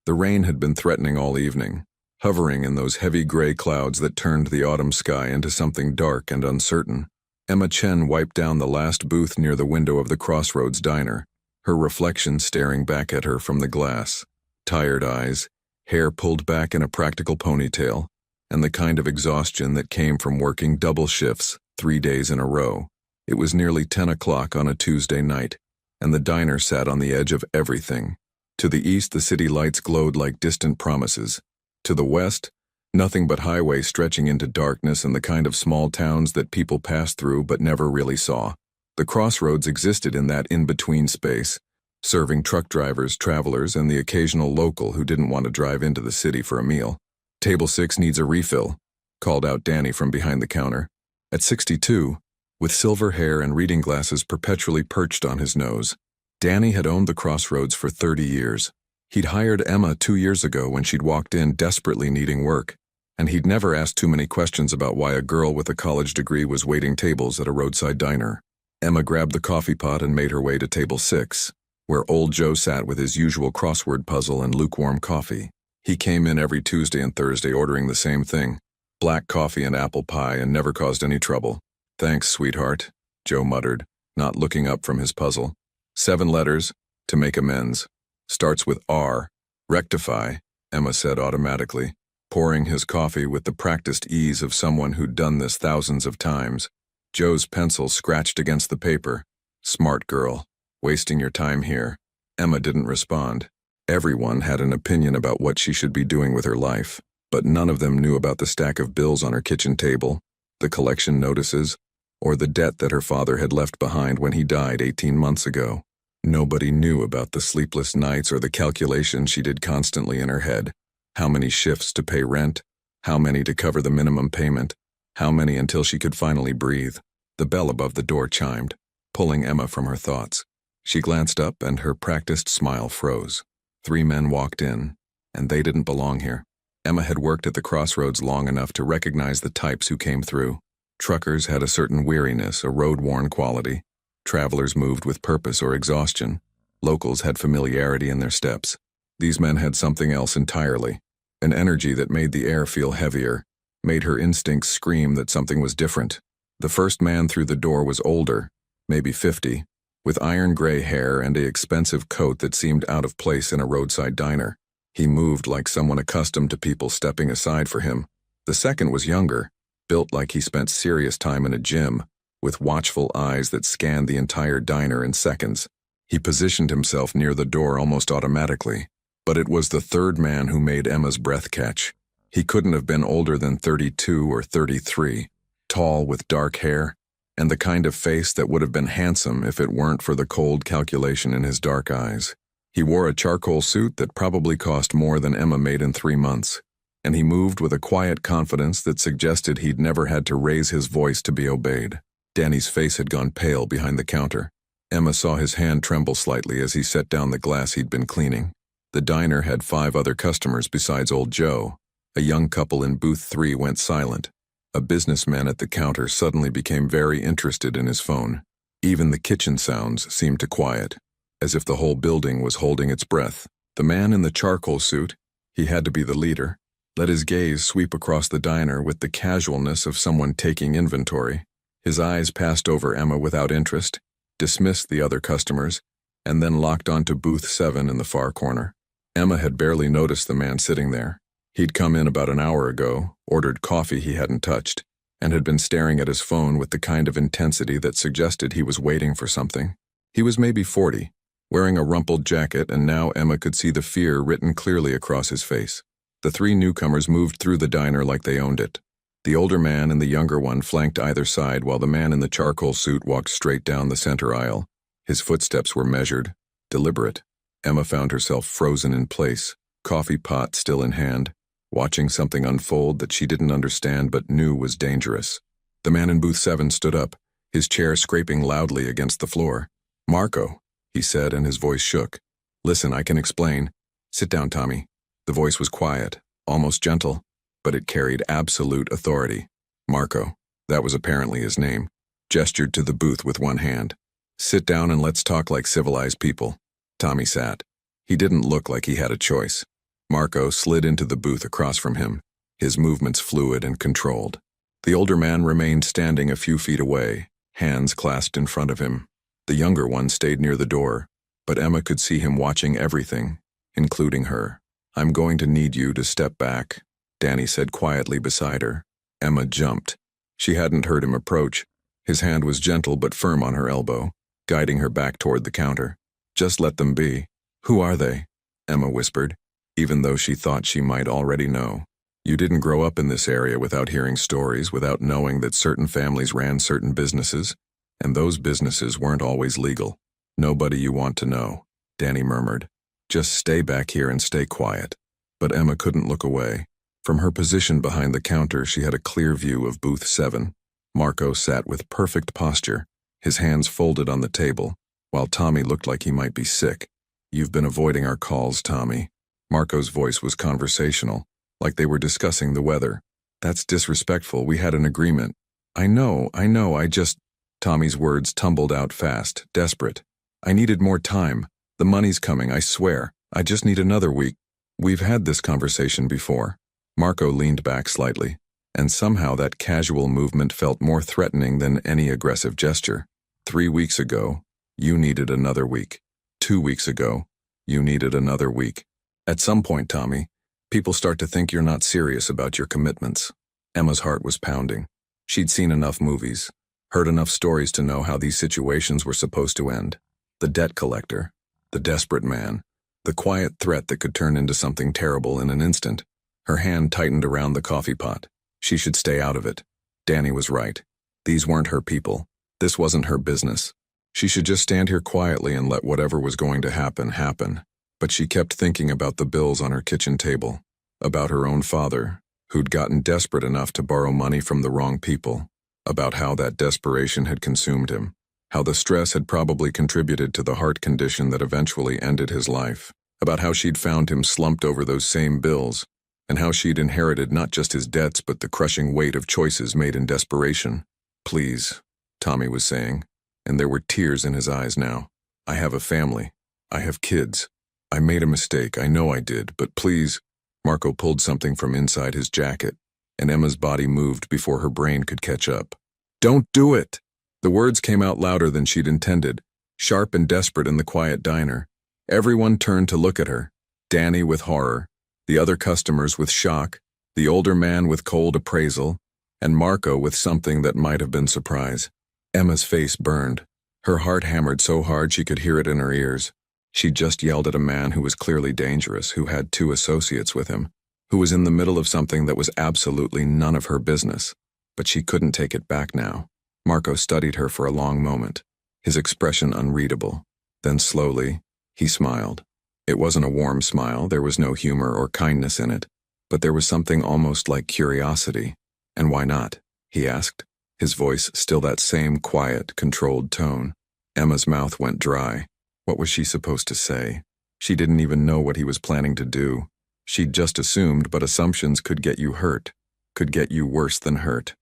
The rain had been threatening all evening, hovering in those heavy gray clouds that turned the autumn sky into something dark and uncertain. Emma Chen wiped down the last booth near the window of the Crossroads diner, her reflection staring back at her from the glass. Tired eyes, hair pulled back in a practical ponytail, and the kind of exhaustion that came from working double shifts 3 days in a row. It was nearly 10 o'clock on a Tuesday night, and the diner sat on the edge of everything. To the east, the city lights glowed like distant promises. To the west, nothing but highway stretching into darkness and the kind of small towns that people passed through but never really saw. The Crossroads existed in that in-between space, serving truck drivers, travelers, and the occasional local who didn't want to drive into the city for a meal. "Table 6 needs a refill," called out Danny from behind the counter. At 62, with silver hair and reading glasses perpetually perched on his nose, Danny had owned the Crossroads for 30 years. He'd hired Emma 2 years ago when she'd walked in desperately needing work, and he'd never asked too many questions about why a girl with a college degree was waiting tables at a roadside diner. Emma grabbed the coffee pot and made her way to table 6, where old Joe sat with his usual crossword puzzle and lukewarm coffee. He came in every Tuesday and Thursday ordering the same thing, black coffee and apple pie, and never caused any trouble. "Thanks, sweetheart," Joe muttered, not looking up from his puzzle. 7 letters, to make amends. Starts with R. "Rectify," Emma said automatically, pouring his coffee with the practiced ease of someone who'd done this thousands of times. Joe's pencil scratched against the paper. "Smart girl. Wasting your time here." Emma didn't respond. Everyone had an opinion about what she should be doing with her life, but none of them knew about the stack of bills on her kitchen table, the collection notices, or the debt that her father had left behind when he died 18 months ago. Nobody knew about the sleepless nights or the calculations she did constantly in her head. How many shifts to pay rent? How many to cover the minimum payment? How many until she could finally breathe? The bell above the door chimed, pulling Emma from her thoughts. She glanced up and her practiced smile froze. 3 men walked in, and they didn't belong here. Emma had worked at the Crossroads long enough to recognize the types who came through. Truckers had a certain weariness, a road-worn quality. Travelers moved with purpose or exhaustion. Locals had familiarity in their steps. These men had something else entirely, an energy that made the air feel heavier, made her instincts scream that something was different. The first man through the door was older, maybe 50, with iron gray hair and an expensive coat that seemed out of place in a roadside diner. He moved like someone accustomed to people stepping aside for him. The second was younger, built like he spent serious time in a gym, with watchful eyes that scanned the entire diner in seconds. He positioned himself near the door almost automatically, but it was the third man who made Emma's breath catch. He couldn't have been older than 32 or 33, tall with dark hair, and the kind of face that would have been handsome if it weren't for the cold calculation in his dark eyes. He wore a charcoal suit that probably cost more than Emma made in 3 months, and he moved with a quiet confidence that suggested he'd never had to raise his voice to be obeyed. Danny's face had gone pale behind the counter. Emma saw his hand tremble slightly as he set down the glass he'd been cleaning. The diner had 5 other customers besides old Joe. A young couple in booth 3 went silent. A businessman at the counter suddenly became very interested in his phone. Even the kitchen sounds seemed to quiet, as if the whole building was holding its breath. The man in the charcoal suit, he had to be the leader, let his gaze sweep across the diner with the casualness of someone taking inventory. His eyes passed over Emma without interest, dismissed the other customers, and then locked onto booth 7 in the far corner. Emma had barely noticed the man sitting there. He'd come in about an hour ago, ordered coffee he hadn't touched, and had been staring at his phone with the kind of intensity that suggested he was waiting for something. He was maybe 40, wearing a rumpled jacket, and now Emma could see the fear written clearly across his face. The 3 newcomers moved through the diner like they owned it. The older man and the younger one flanked either side while the man in the charcoal suit walked straight down the center aisle. His footsteps were measured, deliberate. Emma found herself frozen in place, coffee pot still in hand, watching something unfold that she didn't understand but knew was dangerous. The man in booth 7 stood up, his chair scraping loudly against the floor. "Marco," he said, and his voice shook. "Listen, I can explain." "Sit down, Tommy." The voice was quiet, almost gentle, but it carried absolute authority. Marco, that was apparently his name, gestured to the booth with one hand. "Sit down and let's talk like civilized people." Tommy sat. He didn't look like he had a choice. Marco slid into the booth across from him, his movements fluid and controlled. The older man remained standing a few feet away, hands clasped in front of him. The younger one stayed near the door, but Emma could see him watching everything, including her. "I'm going to need you to step back," Danny said quietly beside her. Emma jumped. She hadn't heard him approach. His hand was gentle but firm on her elbow, guiding her back toward the counter. "Just let them be." "Who are they?" Emma whispered, even though she thought she might already know. "You didn't grow up in this area without hearing stories, without knowing that certain families ran certain businesses, and those businesses weren't always legal. Nobody you want to know," Danny murmured. "Just stay back here and stay quiet." But Emma couldn't look away. From her position behind the counter, she had a clear view of booth 7. Marco sat with perfect posture, his hands folded on the table, while Tommy looked like he might be sick. "You've been avoiding our calls, Tommy." Marco's voice was conversational, like they were discussing the weather. "That's disrespectful. We had an agreement." I know, I just..." Tommy's words tumbled out fast, desperate. "I needed more time. The money's coming, I swear. I just need another week." "We've had this conversation before." Marco leaned back slightly, and somehow that casual movement felt more threatening than any aggressive gesture. 3 weeks ago, you needed another week. 2 weeks ago, you needed another week. At some point, Tommy, people start to think you're not serious about your commitments." Emma's heart was pounding. She'd seen enough movies, heard enough stories to know how these situations were supposed to end. The debt collector, the desperate man, the quiet threat that could turn into something terrible in an instant. Her hand tightened around the coffee pot. She should stay out of it. Danny was right. These weren't her people. This wasn't her business. She should just stand here quietly and let whatever was going to happen, happen. But she kept thinking about the bills on her kitchen table, about her own father, who'd gotten desperate enough to borrow money from the wrong people, about how that desperation had consumed him, how the stress had probably contributed to the heart condition that eventually ended his life, about how she'd found him slumped over those same bills, and how she'd inherited not just his debts but the crushing weight of choices made in desperation. "Please," Tommy was saying, and there were tears in his eyes now. "I have a family. I have kids. I made a mistake, I know I did, but please." Marco pulled something from inside his jacket, and Emma's body moved before her brain could catch up. "Don't do it!" The words came out louder than she'd intended, sharp and desperate in the quiet diner. Everyone turned to look at her, Danny with horror, the other customers with shock, the older man with cold appraisal, and Marco with something that might have been surprise. Emma's face burned. Her heart hammered so hard she could hear it in her ears. She'd just yelled at a man who was clearly dangerous, who had 2 associates with him, who was in the middle of something that was absolutely none of her business. But she couldn't take it back now. Marco studied her for a long moment, his expression unreadable. Then slowly, he smiled. It wasn't a warm smile, there was no humor or kindness in it, but there was something almost like curiosity. "And why not?" he asked, his voice still that same quiet, controlled tone. Emma's mouth went dry. What was she supposed to say? She didn't even know what he was planning to do. She'd just assumed, but assumptions could get you hurt, could get you worse than hurt.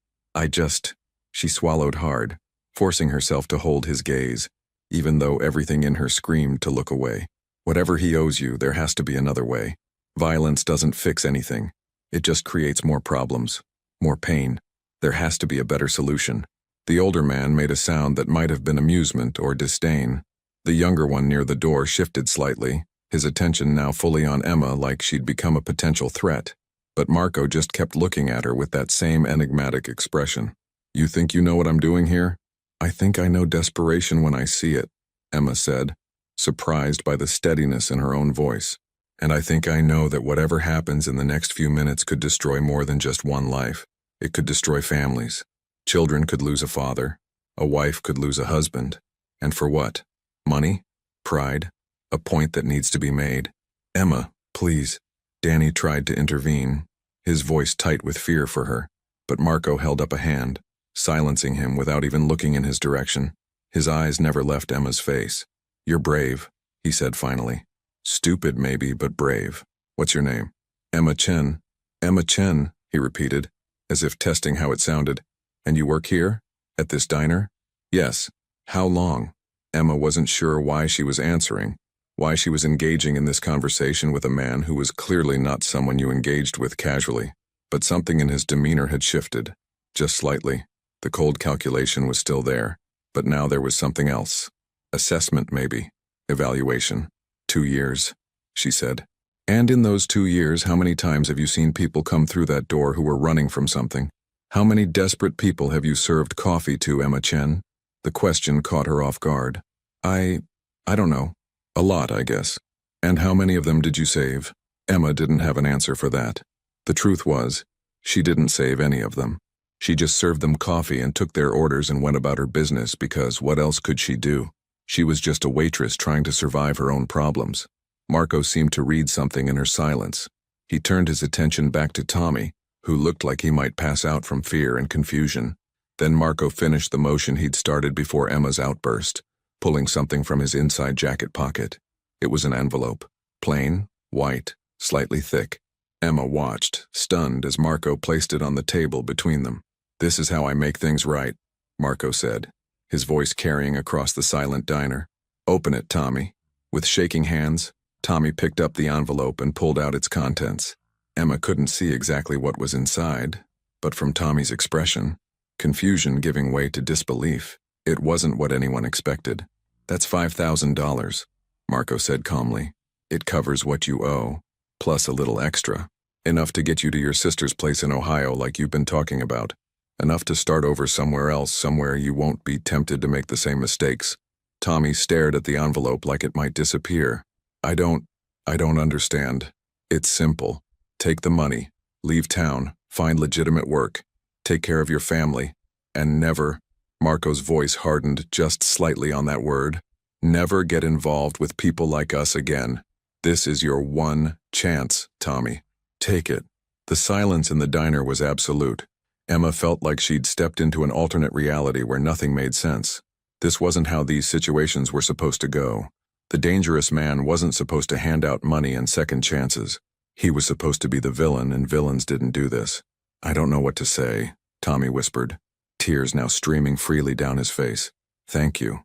She swallowed hard, forcing herself to hold his gaze, even though everything in her screamed to look away. "Whatever he owes you, there has to be another way. Violence doesn't fix anything. It just creates more problems, more pain. There has to be a better solution." The older man made a sound that might have been amusement or disdain. The younger one near the door shifted slightly, his attention now fully on Emma like she'd become a potential threat. But Marco just kept looking at her with that same enigmatic expression. "You think you know what I'm doing here?" "I think I know desperation when I see it," Emma said, surprised by the steadiness in her own voice. "And I think I know that whatever happens in the next few minutes could destroy more than just one life. It could destroy families. Children could lose a father. A wife could lose a husband. And for what? Money? Pride? A point that needs to be made." "Emma, please." Danny tried to intervene, his voice tight with fear for her, but Marco held up a hand, silencing him without even looking in his direction. His eyes never left Emma's face. "You're brave," he said finally. "Stupid maybe, but brave. What's your name?" "Emma Chen." "Emma Chen," he repeated, as if testing how it sounded. "And you work here? At this diner?" "Yes." "How long?" Emma wasn't sure why she was answering, why she was engaging in this conversation with a man who was clearly not someone you engaged with casually. But something in his demeanor had shifted, just slightly. The cold calculation was still there, but now there was something else. Assessment, maybe. Evaluation. 2 years, she said. And in those 2 years, how many times have you seen people come through that door who were running from something? How many desperate people have you served coffee to, Emma Chen? The question caught her off guard. I don't know. A lot, I guess. And how many of them did you save? Emma didn't have an answer for that. The truth was, she didn't save any of them. She just served them coffee and took their orders and went about her business because what else could she do? She was just a waitress trying to survive her own problems. Marco seemed to read something in her silence. He turned his attention back to Tommy, who looked like he might pass out from fear and confusion. Then Marco finished the motion he'd started before Emma's outburst, pulling something from his inside jacket pocket. It was an envelope, plain, white, slightly thick. Emma watched, stunned, as Marco placed it on the table between them. "This is how I make things right," Marco said, his voice carrying across the silent diner. "Open it, Tommy." With shaking hands, Tommy picked up the envelope and pulled out its contents. Emma couldn't see exactly what was inside, but from Tommy's expression, confusion giving way to disbelief, it wasn't what anyone expected. "That's $5,000, Marco said calmly. "It covers what you owe, plus a little extra. Enough to get you to your sister's place in Ohio like you've been talking about. Enough to start over somewhere else, somewhere you won't be tempted to make the same mistakes." Tommy stared at the envelope like it might disappear. I don't understand. It's simple. Take the money, leave town, find legitimate work, take care of your family, and never," Marco's voice hardened just slightly on that word, "never get involved with people like us again. This is your one chance, Tommy. Take it." The silence in the diner was absolute. Emma felt like she'd stepped into an alternate reality where nothing made sense. This wasn't how these situations were supposed to go. The dangerous man wasn't supposed to hand out money and second chances. He was supposed to be the villain, and villains didn't do this. "I don't know what to say," Tommy whispered, tears now streaming freely down his face. Thank you,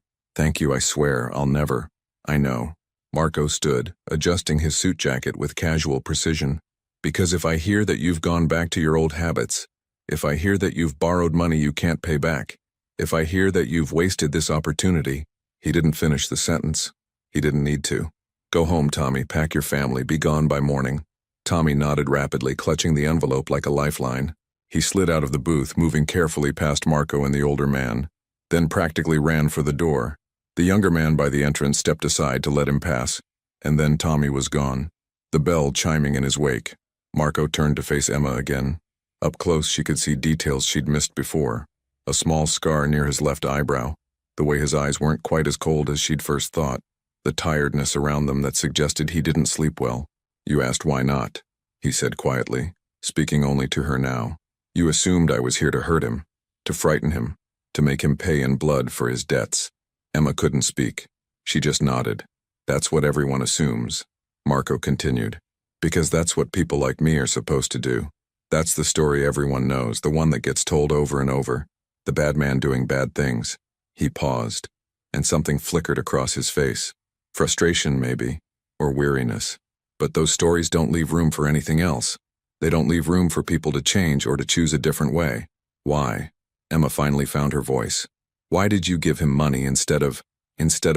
I swear, I'll never." "I know." Marco stood, adjusting his suit jacket with casual precision. "Because if I hear that you've gone back to your old habits, if I hear that you've borrowed money you can't pay back, if I hear that you've wasted this opportunity—" He didn't finish the sentence. He didn't need to. "Go home, Tommy, pack your family, be gone by morning." Tommy nodded rapidly, clutching the envelope like a lifeline. He slid out of the booth, moving carefully past Marco and the older man, then practically ran for the door. The younger man by the entrance stepped aside to let him pass, and then Tommy was gone, the bell chiming in his wake. Marco turned to face Emma again. Up close, she could see details she'd missed before. A small scar near his left eyebrow, the way his eyes weren't quite as cold as she'd first thought, the tiredness around them that suggested he didn't sleep well. "You asked why not," he said quietly, speaking only to her now. "You assumed I was here to hurt him, to frighten him, to make him pay in blood for his debts." Emma couldn't speak. She just nodded. "That's what everyone assumes," Marco continued, "because that's what people like me are supposed to do. That's the story everyone knows, the one that gets told over and over. The bad man doing bad things." He paused, and something flickered across his face. Frustration, maybe, or weariness. But those stories don't leave room for anything else. They don't leave room for people to change or to choose a different way. "Why?" Emma finally found her voice. "Why did you give him money instead of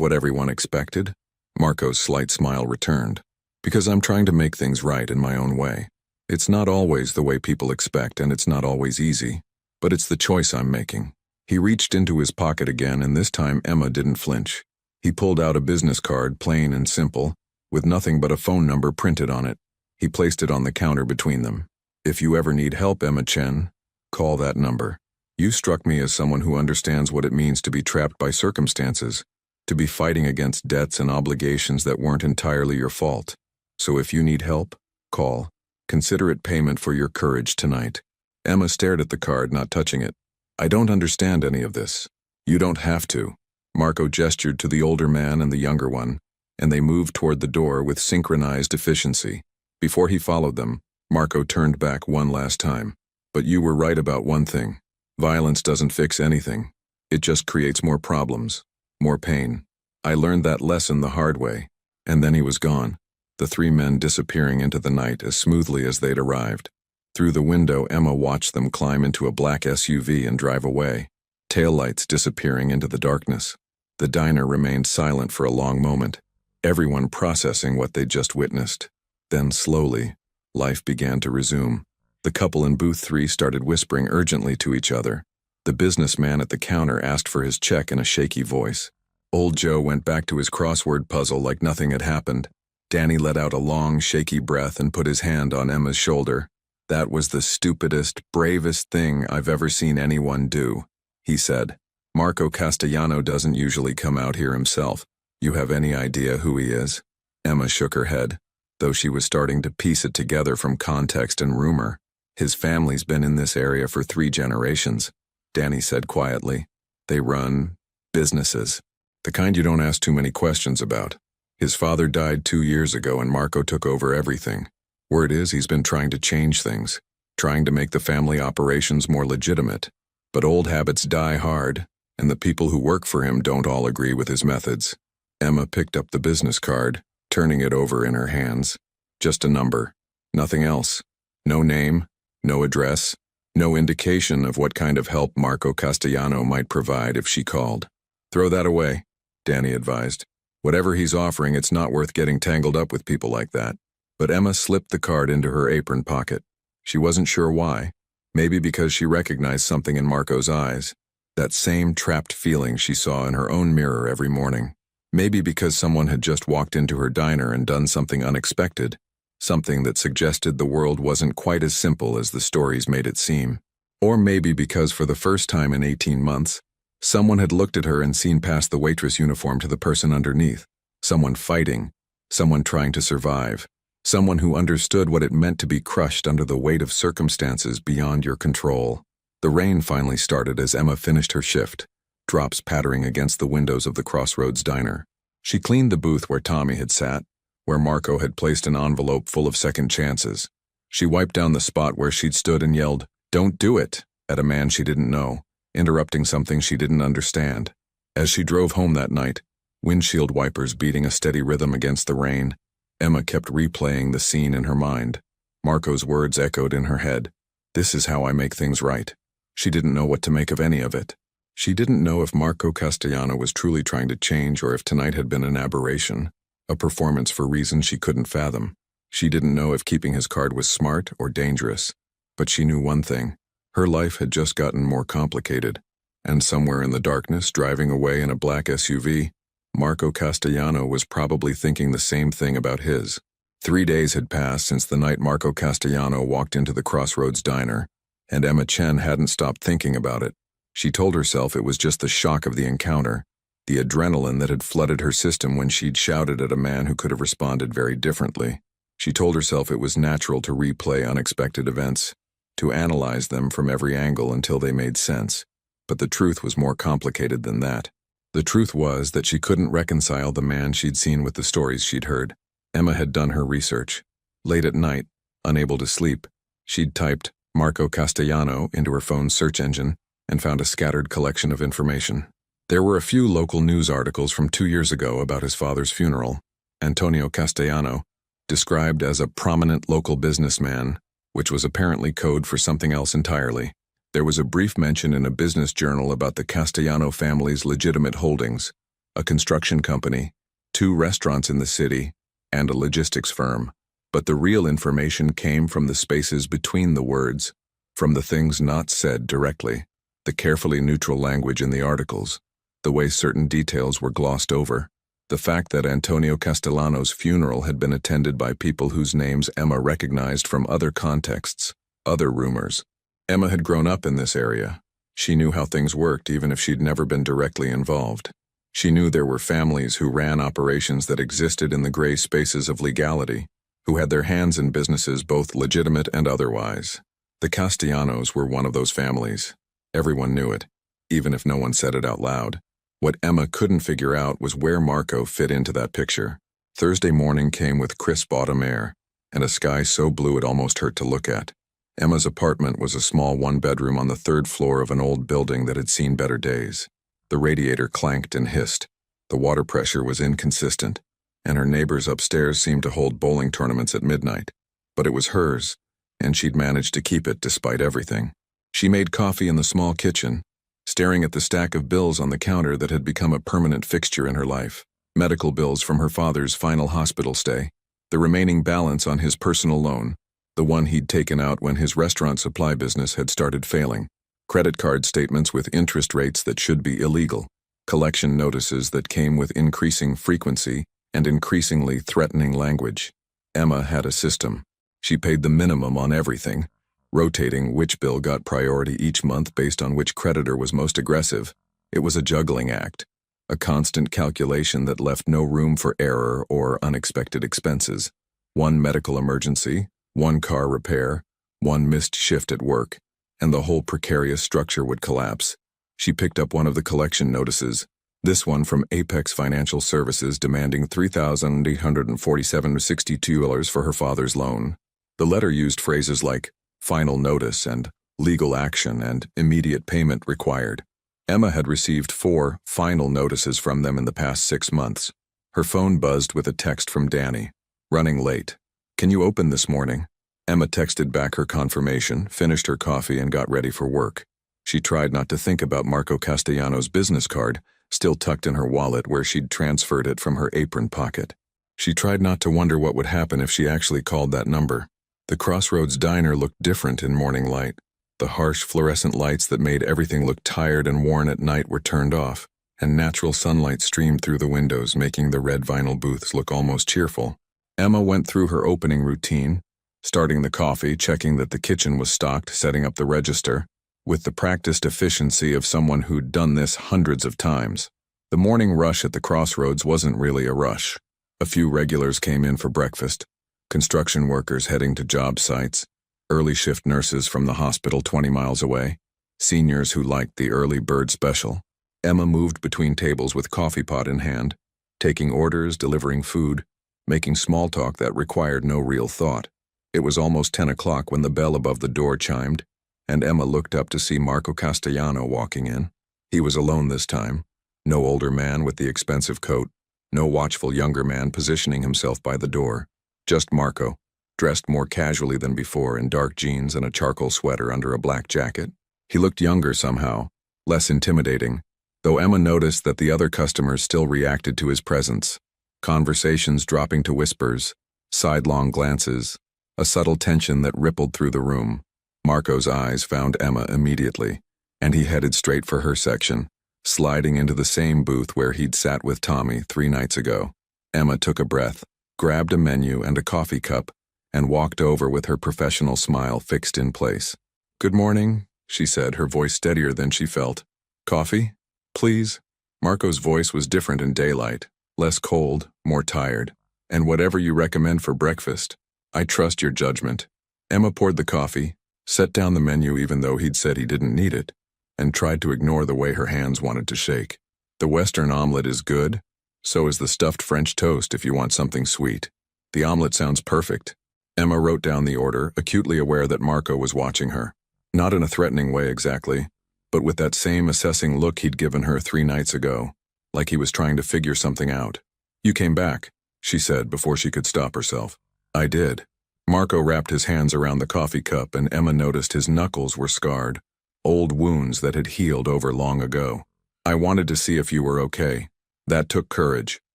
what everyone expected?" Marco's slight smile returned. "Because I'm trying to make things right in my own way. It's not always the way people expect, and it's not always easy. But it's the choice I'm making." He reached into his pocket again, and this time Emma didn't flinch. He pulled out a business card, plain and simple, with nothing but a phone number printed on it. He placed it on the counter between them. "If you ever need help, Emma Chen, call that number. You struck me as someone who understands what it means to be trapped by circumstances, to be fighting against debts and obligations that weren't entirely your fault. So if you need help, call. Consider it payment for your courage tonight." Emma stared at the card, not touching it. "I don't understand any of this." "You don't have to." Marco gestured to the older man and the younger one, and they moved toward the door with synchronized efficiency. Before he followed them, Marco turned back one last time. "But you were right about one thing. Violence doesn't fix anything. It just creates more problems, more pain. I learned that lesson the hard way. And then he was gone, the three men disappearing into the night as smoothly as they'd arrived. Through the window, Emma watched them climb into a black SUV and drive away, taillights disappearing into the darkness. The diner remained silent for a long moment, everyone processing what they'd just witnessed. Then, slowly, life began to resume. The couple in booth 3 started whispering urgently to each other. The businessman at the counter asked for his check in a shaky voice. Old Joe went back to his crossword puzzle like nothing had happened. Danny let out a long, shaky breath and put his hand on Emma's shoulder. "That was the stupidest, bravest thing I've ever seen anyone do," he said. "Marco Castellano doesn't usually come out here himself. You have any idea who he is?" Emma shook her head, though she was starting to piece it together from context and rumor. "His family's been in this area for 3 generations," Danny said quietly. "They run businesses. The kind you don't ask too many questions about. His father died 2 years ago and Marco took over everything. Word is he's been trying to change things, trying to make the family operations more legitimate. But old habits die hard, and the people who work for him don't all agree with his methods." Emma picked up the business card, turning it over in her hands. Just a number. Nothing else. No name, no address, no indication of what kind of help Marco Castellano might provide if she called. "Throw that away," Danny advised. "Whatever he's offering, it's not worth getting tangled up with people like that." But Emma slipped the card into her apron pocket. She wasn't sure why. Maybe because she recognized something in Marco's eyes. That same trapped feeling she saw in her own mirror every morning. Maybe because someone had just walked into her diner and done something unexpected. Something that suggested the world wasn't quite as simple as the stories made it seem. Or maybe because for the first time in 18 months, someone had looked at her and seen past the waitress uniform to the person underneath. Someone fighting. Someone trying to survive. Someone who understood what it meant to be crushed under the weight of circumstances beyond your control. The rain finally started as Emma finished her shift, drops pattering against the windows of the Crossroads diner. She cleaned the booth where Tommy had sat, where Marco had placed an envelope full of second chances. She wiped down the spot where she'd stood and yelled, "Don't do it," at a man she didn't know, interrupting something she didn't understand. As she drove home that night, windshield wipers beating a steady rhythm against the rain, Emma kept replaying the scene in her mind. Marco's words echoed in her head. "This is how I make things right." She didn't know what to make of any of it. She didn't know if Marco Castellano was truly trying to change or if tonight had been an aberration, a performance for reasons she couldn't fathom. She didn't know if keeping his card was smart or dangerous. But she knew one thing. Her life had just gotten more complicated. And somewhere in the darkness, driving away in a black SUV, Marco Castellano was probably thinking the same thing about his. 3 days had passed since the night Marco Castellano walked into the Crossroads diner, and Emma Chen hadn't stopped thinking about it. She told herself it was just the shock of the encounter, the adrenaline that had flooded her system when she'd shouted at a man who could have responded very differently. She told herself it was natural to replay unexpected events, to analyze them from every angle until they made sense. But the truth was more complicated than that. The truth was that she couldn't reconcile the man she'd seen with the stories she'd heard. Emma had done her research. Late at night, unable to sleep, she'd typed Marco Castellano into her phone's search engine and found a scattered collection of information. There were a few local news articles from 2 years ago about his father's funeral. Antonio Castellano, described as a prominent local businessman, which was apparently code for something else entirely. There was a brief mention in a business journal about the Castellano family's legitimate holdings, a construction company, 2 restaurants in the city, and a logistics firm. But the real information came from the spaces between the words, from the things not said directly, the carefully neutral language in the articles, the way certain details were glossed over, the fact that Antonio Castellano's funeral had been attended by people whose names Emma recognized from other contexts, other rumors. Emma had grown up in this area. She knew how things worked even if she'd never been directly involved. She knew there were families who ran operations that existed in the gray spaces of legality, who had their hands in businesses both legitimate and otherwise. The Castellanos were one of those families. Everyone knew it, even if no one said it out loud. What Emma couldn't figure out was where Marco fit into that picture. Thursday morning came with crisp autumn air, and a sky so blue it almost hurt to look at. Emma's apartment was a small 1-bedroom on the 3rd floor of an old building that had seen better days. The radiator clanked and hissed. The water pressure was inconsistent, and her neighbors upstairs seemed to hold bowling tournaments at midnight. But it was hers, and she'd managed to keep it despite everything. She made coffee in the small kitchen, staring at the stack of bills on the counter that had become a permanent fixture in her life. Medical bills from her father's final hospital stay, the remaining balance on his personal loan, the one he'd taken out when his restaurant supply business had started failing, credit card statements with interest rates that should be illegal, collection notices that came with increasing frequency and increasingly threatening language. Emma had a system. She paid the minimum on everything, rotating which bill got priority each month based on which creditor was most aggressive. It was a juggling act, a constant calculation that left no room for error or unexpected expenses. One medical emergency, one car repair, one missed shift at work, and the whole precarious structure would collapse. She picked up one of the collection notices, this one from Apex Financial Services demanding $3,847.62 for her father's loan. The letter used phrases like final notice and legal action and immediate payment required. Emma had received 4 final notices from them in the past 6 months. Her phone buzzed with a text from Danny. Running late. Can you open this morning? Emma texted back her confirmation, finished her coffee, and got ready for work. She tried not to think about Marco Castellano's business card, still tucked in her wallet where she'd transferred it from her apron pocket. She tried not to wonder what would happen if she actually called that number. The Crossroads diner looked different in morning light. The harsh fluorescent lights that made everything look tired and worn at night were turned off, and natural sunlight streamed through the windows, making the red vinyl booths look almost cheerful. Emma went through her opening routine, starting the coffee, checking that the kitchen was stocked, setting up the register, with the practiced efficiency of someone who'd done this hundreds of times. The morning rush at the Crossroads wasn't really a rush. A few regulars came in for breakfast, construction workers heading to job sites, early shift nurses from the hospital 20 miles away, seniors who liked the early bird special. Emma moved between tables with coffee pot in hand, taking orders, delivering food, making small talk that required no real thought. It was almost 10 o'clock when the bell above the door chimed, and Emma looked up to see Marco Castellano walking in. He was alone this time. No older man with the expensive coat, no watchful younger man positioning himself by the door. Just Marco, dressed more casually than before in dark jeans and a charcoal sweater under a black jacket. He looked younger somehow, less intimidating, though Emma noticed that the other customers still reacted to his presence, conversations dropping to whispers, sidelong glances, a subtle tension that rippled through the room. Marco's eyes found Emma immediately, and he headed straight for her section, sliding into the same booth where he'd sat with Tommy 3 nights ago. Emma took a breath, grabbed a menu and a coffee cup, and walked over with her professional smile fixed in place. "Good morning," she said, her voice steadier than she felt. "Coffee? Please?" Marco's voice was different in daylight, less cold, more tired. "And whatever you recommend for breakfast. I trust your judgment." Emma poured the coffee, set down the menu even though he'd said he didn't need it, and tried to ignore the way her hands wanted to shake. "The Western omelet is good. So is the stuffed French toast if you want something sweet. The omelet sounds perfect." Emma wrote down the order, acutely aware that Marco was watching her. Not in a threatening way exactly, but with that same assessing look he'd given her 3 nights ago, like he was trying to figure something out. "You came back," she said before she could stop herself. "I did." Marco wrapped his hands around the coffee cup and Emma noticed his knuckles were scarred, old wounds that had healed over long ago. "I wanted to see if you were okay. That took courage,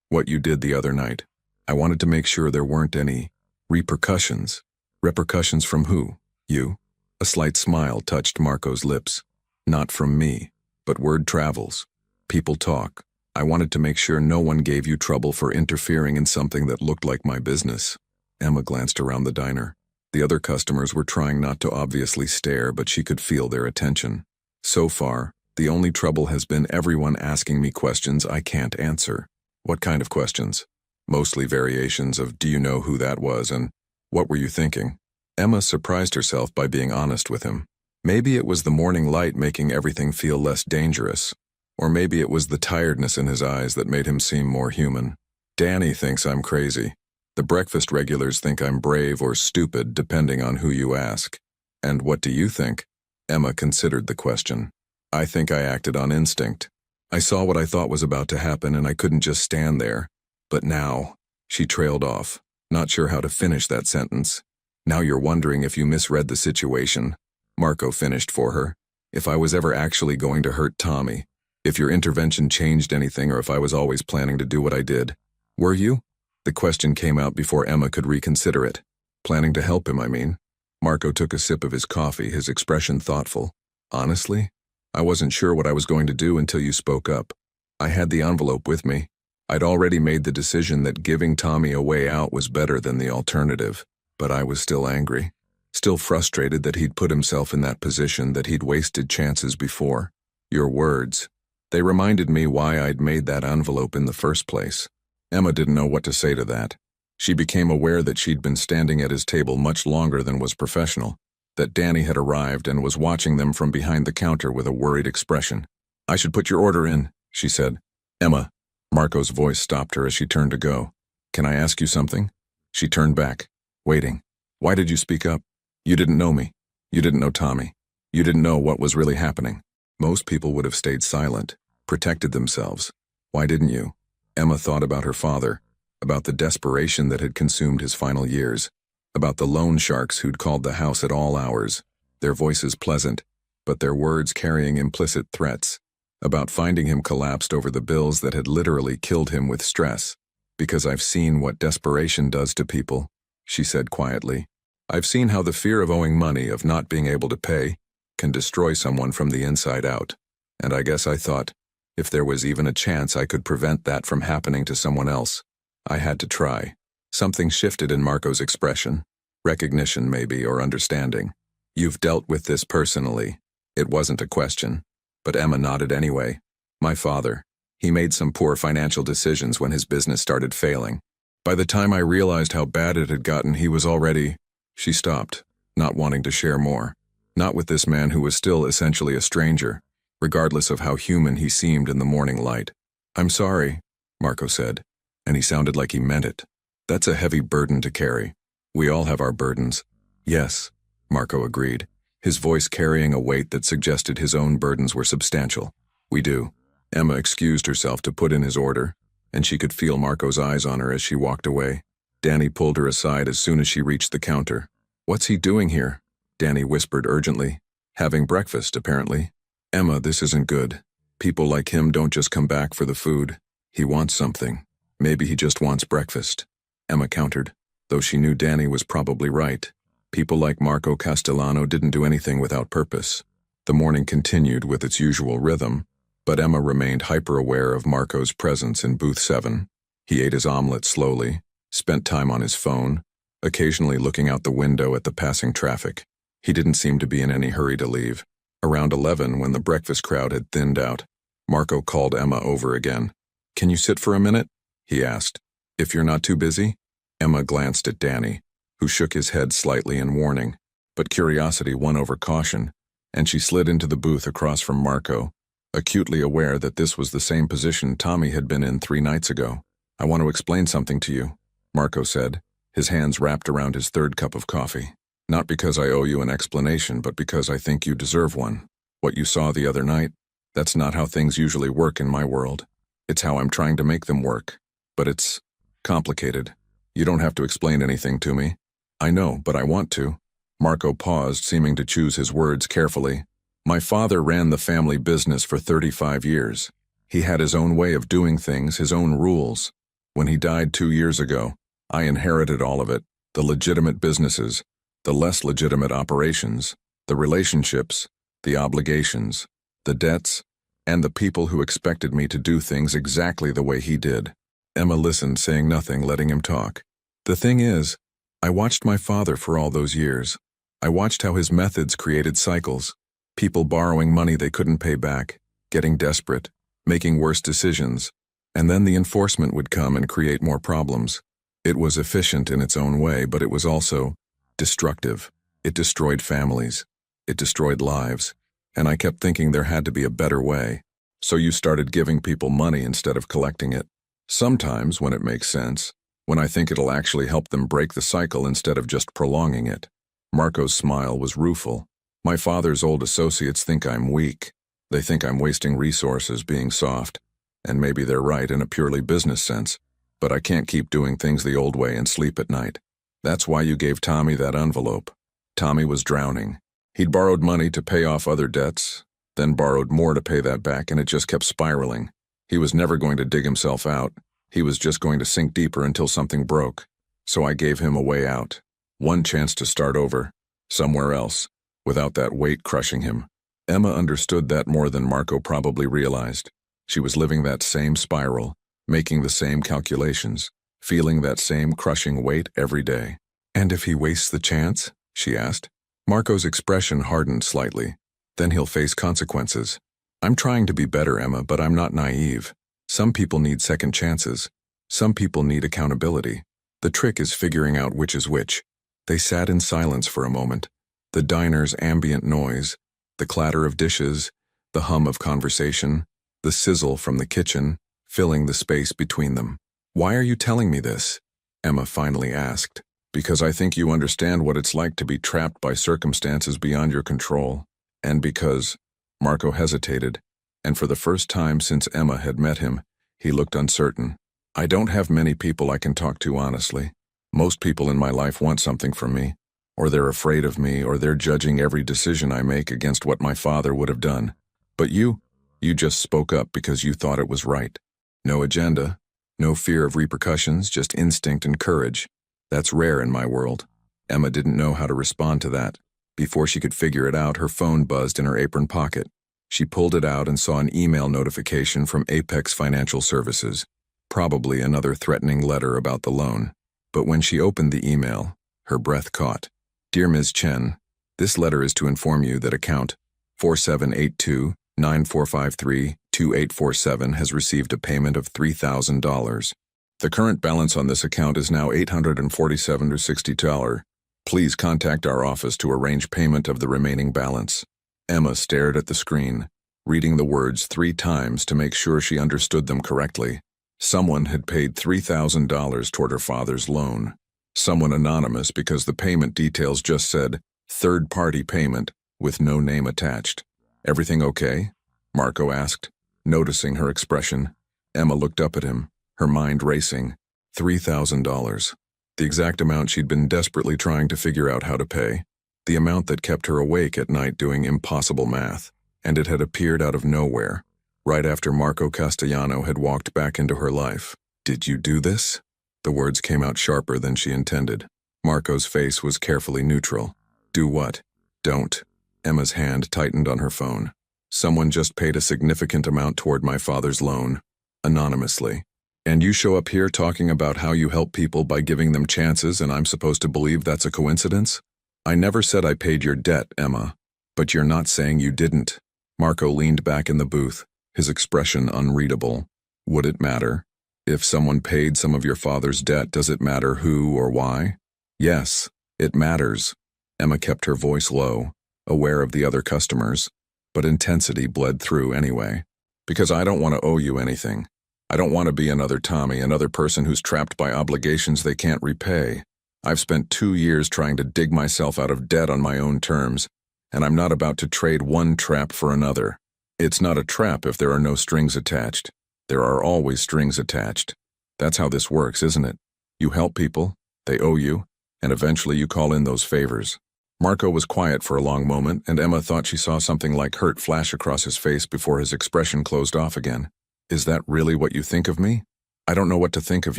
what you did the other night. I wanted to make sure there weren't any repercussions." "Repercussions from who? You?" A slight smile touched Marco's lips. "Not from me, but word travels. People talk. I wanted to make sure no one gave you trouble for interfering in something that looked like my business." Emma glanced around the diner. The other customers were trying not to obviously stare, but she could feel their attention. "So far, the only trouble has been everyone asking me questions I can't answer." "What kind of questions?" "Mostly variations of 'do you know who that was' and 'what were you thinking?'" Emma surprised herself by being honest with him. Maybe it was the morning light making everything feel less dangerous, or maybe it was the tiredness in his eyes that made him seem more human. "Danny thinks I'm crazy. The breakfast regulars think I'm brave or stupid depending on who you ask." "And what do you think?" Emma considered the question. "I think I acted on instinct. I saw what I thought was about to happen and I couldn't just stand there. But now, She trailed off, not sure how to finish that sentence. Now you're wondering if you misread the situation. Marco finished for her. If I was ever actually going to hurt Tommy. If your intervention changed anything or if I was always planning to do what I did. Were you? The question came out before Emma could reconsider it. Planning to help him, I mean. Marco took a sip of his coffee, his expression thoughtful. Honestly, I wasn't sure what I was going to do until you spoke up. I had the envelope with me. I'd already made the decision that giving Tommy a way out was better than the alternative, but I was still angry. Still frustrated that he'd put himself in that position, that he'd wasted chances before. Your words. They reminded me why I'd made that envelope in the first place. Emma didn't know what to say to that. She became aware that she'd been standing at his table much longer than was professional, that Danny had arrived and was watching them from behind the counter with a worried expression. I should put your order in, she said. Emma. Marco's voice stopped her as she turned to go. Can I ask you something? She turned back, waiting. Why did you speak up? You didn't know me. You didn't know Tommy. You didn't know what was really happening. Most people would have stayed silent, protected themselves. Why didn't you? Emma thought about her father, about the desperation that had consumed his final years, about the loan sharks who'd called the house at all hours, their voices pleasant, but their words carrying implicit threats, about finding him collapsed over the bills that had literally killed him with stress. Because I've seen what desperation does to people, she said quietly. I've seen how the fear of owing money, of not being able to pay, can destroy someone from the inside out. And I guess I thought, if there was even a chance I could prevent that from happening to someone else, I had to try. Something shifted in Marco's expression. Recognition, maybe, or understanding. You've dealt with this personally. It wasn't a question. But Emma nodded anyway. My father. He made some poor financial decisions when his business started failing. By the time I realized how bad it had gotten, he was already... She stopped, not wanting to share more. Not with this man who was still essentially a stranger, regardless of how human he seemed in the morning light. I'm sorry, Marco said, and he sounded like he meant it. That's a heavy burden to carry. We all have our burdens. Yes, Marco agreed, his voice carrying a weight that suggested his own burdens were substantial. We do. Emma excused herself to put in his order, and she could feel Marco's eyes on her as she walked away. Danny pulled her aside as soon as she reached the counter. What's he doing here? Danny whispered urgently. Having breakfast, apparently. Emma, this isn't good. People like him don't just come back for the food. He wants something. Maybe he just wants breakfast. Emma countered, though she knew Danny was probably right. People like Marco Castellano didn't do anything without purpose. The morning continued with its usual rhythm, but Emma remained hyper-aware of Marco's presence in booth 7. He ate his omelet slowly, spent time on his phone, occasionally looking out the window at the passing traffic. He didn't seem to be in any hurry to leave. Around 11, when the breakfast crowd had thinned out, Marco called Emma over again. Can you sit for a minute? He asked. If you're not too busy? Emma glanced at Danny, who shook his head slightly in warning, but curiosity won over caution, and she slid into the booth across from Marco, acutely aware that this was the same position Tommy had been in 3 nights ago. I want to explain something to you, Marco said, his hands wrapped around his 3rd cup of coffee. Not because I owe you an explanation, but because I think you deserve one. What you saw the other night, that's not how things usually work in my world. It's how I'm trying to make them work. But it's complicated. You don't have to explain anything to me. I know, but I want to. Marco paused, seeming to choose his words carefully. My father ran the family business for 35 years. He had his own way of doing things, his own rules. When he died 2 years ago, I inherited all of it, the legitimate businesses, the less legitimate operations, the relationships, the obligations, the debts, and the people who expected me to do things exactly the way he did. Emma listened, saying nothing, letting him talk. The thing is, I watched my father for all those years. I watched how his methods created cycles. People borrowing money they couldn't pay back, getting desperate, making worse decisions, and then the enforcement would come and create more problems. It was efficient in its own way, but it was also destructive. It destroyed families. It destroyed lives. And I kept thinking there had to be a better way. So you started giving people money instead of collecting it. Sometimes, when it makes sense, when I think it'll actually help them break the cycle instead of just prolonging it. Marco's smile was rueful. My father's old associates think I'm weak. They think I'm wasting resources being soft. And maybe they're right in a purely business sense. But I can't keep doing things the old way and sleep at night. That's why you gave Tommy that envelope. Tommy was drowning. He'd borrowed money to pay off other debts, then borrowed more to pay that back, and it just kept spiraling. He was never going to dig himself out. He was just going to sink deeper until something broke. So I gave him a way out. One chance to start over, somewhere else, without that weight crushing him. Emma understood that more than Marco probably realized. She was living that same spiral, making the same calculations, feeling that same crushing weight every day. "And if he wastes the chance?" she asked. Marco's expression hardened slightly. "Then he'll face consequences." "I'm trying to be better, Emma, but I'm not naive. Some people need second chances. Some people need accountability. The trick is figuring out which is which." They sat in silence for a moment. The diner's ambient noise, the clatter of dishes, the hum of conversation, the sizzle from the kitchen, filling the space between them. "Why are you telling me this?" Emma finally asked. "Because I think you understand what it's like to be trapped by circumstances beyond your control. And because—" Marco hesitated, and for the first time since Emma had met him, he looked uncertain. "I don't have many people I can talk to honestly. Most people in my life want something from me, or they're afraid of me, or they're judging every decision I make against what my father would have done. But you just spoke up because you thought it was right. No agenda, no fear of repercussions, just instinct and courage. That's rare in my world." Emma didn't know how to respond to that. Before she could figure it out, her phone buzzed in her apron pocket. She pulled it out and saw an email notification from Apex Financial Services, probably another threatening letter about the loan. But when she opened the email, her breath caught. "Dear Ms. Chen, this letter is to inform you that account 4782-9453-2847 has received a payment of $3,000. The current balance on this account is now $847.60. Please contact our office to arrange payment of the remaining balance." Emma stared at the screen, reading the words 3 times to make sure she understood them correctly. Someone had paid $3,000 toward her father's loan. Someone anonymous, because the payment details just said third-party payment with no name attached. "Everything okay?" Marco asked. Noticing her expression, Emma looked up at him, her mind racing. $3,000. The exact amount she'd been desperately trying to figure out how to pay. The amount that kept her awake at night doing impossible math. And it had appeared out of nowhere, right after Marco Castellano had walked back into her life. "Did you do this?" The words came out sharper than she intended. Marco's face was carefully neutral. "Do what?" "Don't." Emma's hand tightened on her phone. "Someone just paid a significant amount toward my father's loan, anonymously. And you show up here talking about how you help people by giving them chances, and I'm supposed to believe that's a coincidence? I never said I paid your debt, Emma. But you're not saying you didn't." Marco leaned back in the booth, his expression unreadable. "Would it matter? If someone paid some of your father's debt, does it matter who or why?" "Yes, it matters." Emma kept her voice low, aware of the other customers, but intensity bled through anyway. "Because I don't want to owe you anything. I don't want to be another Tommy, another person who's trapped by obligations they can't repay. I've spent 2 years trying to dig myself out of debt on my own terms, and I'm not about to trade one trap for another. It's not a trap if there are no strings attached. There are always strings attached. That's how this works, isn't it? You help people, they owe you, and eventually you call in those favors." Marco was quiet for a long moment, and Emma thought she saw something like hurt flash across his face before his expression closed off again. "Is that really what you think of me?" "I don't know what to think of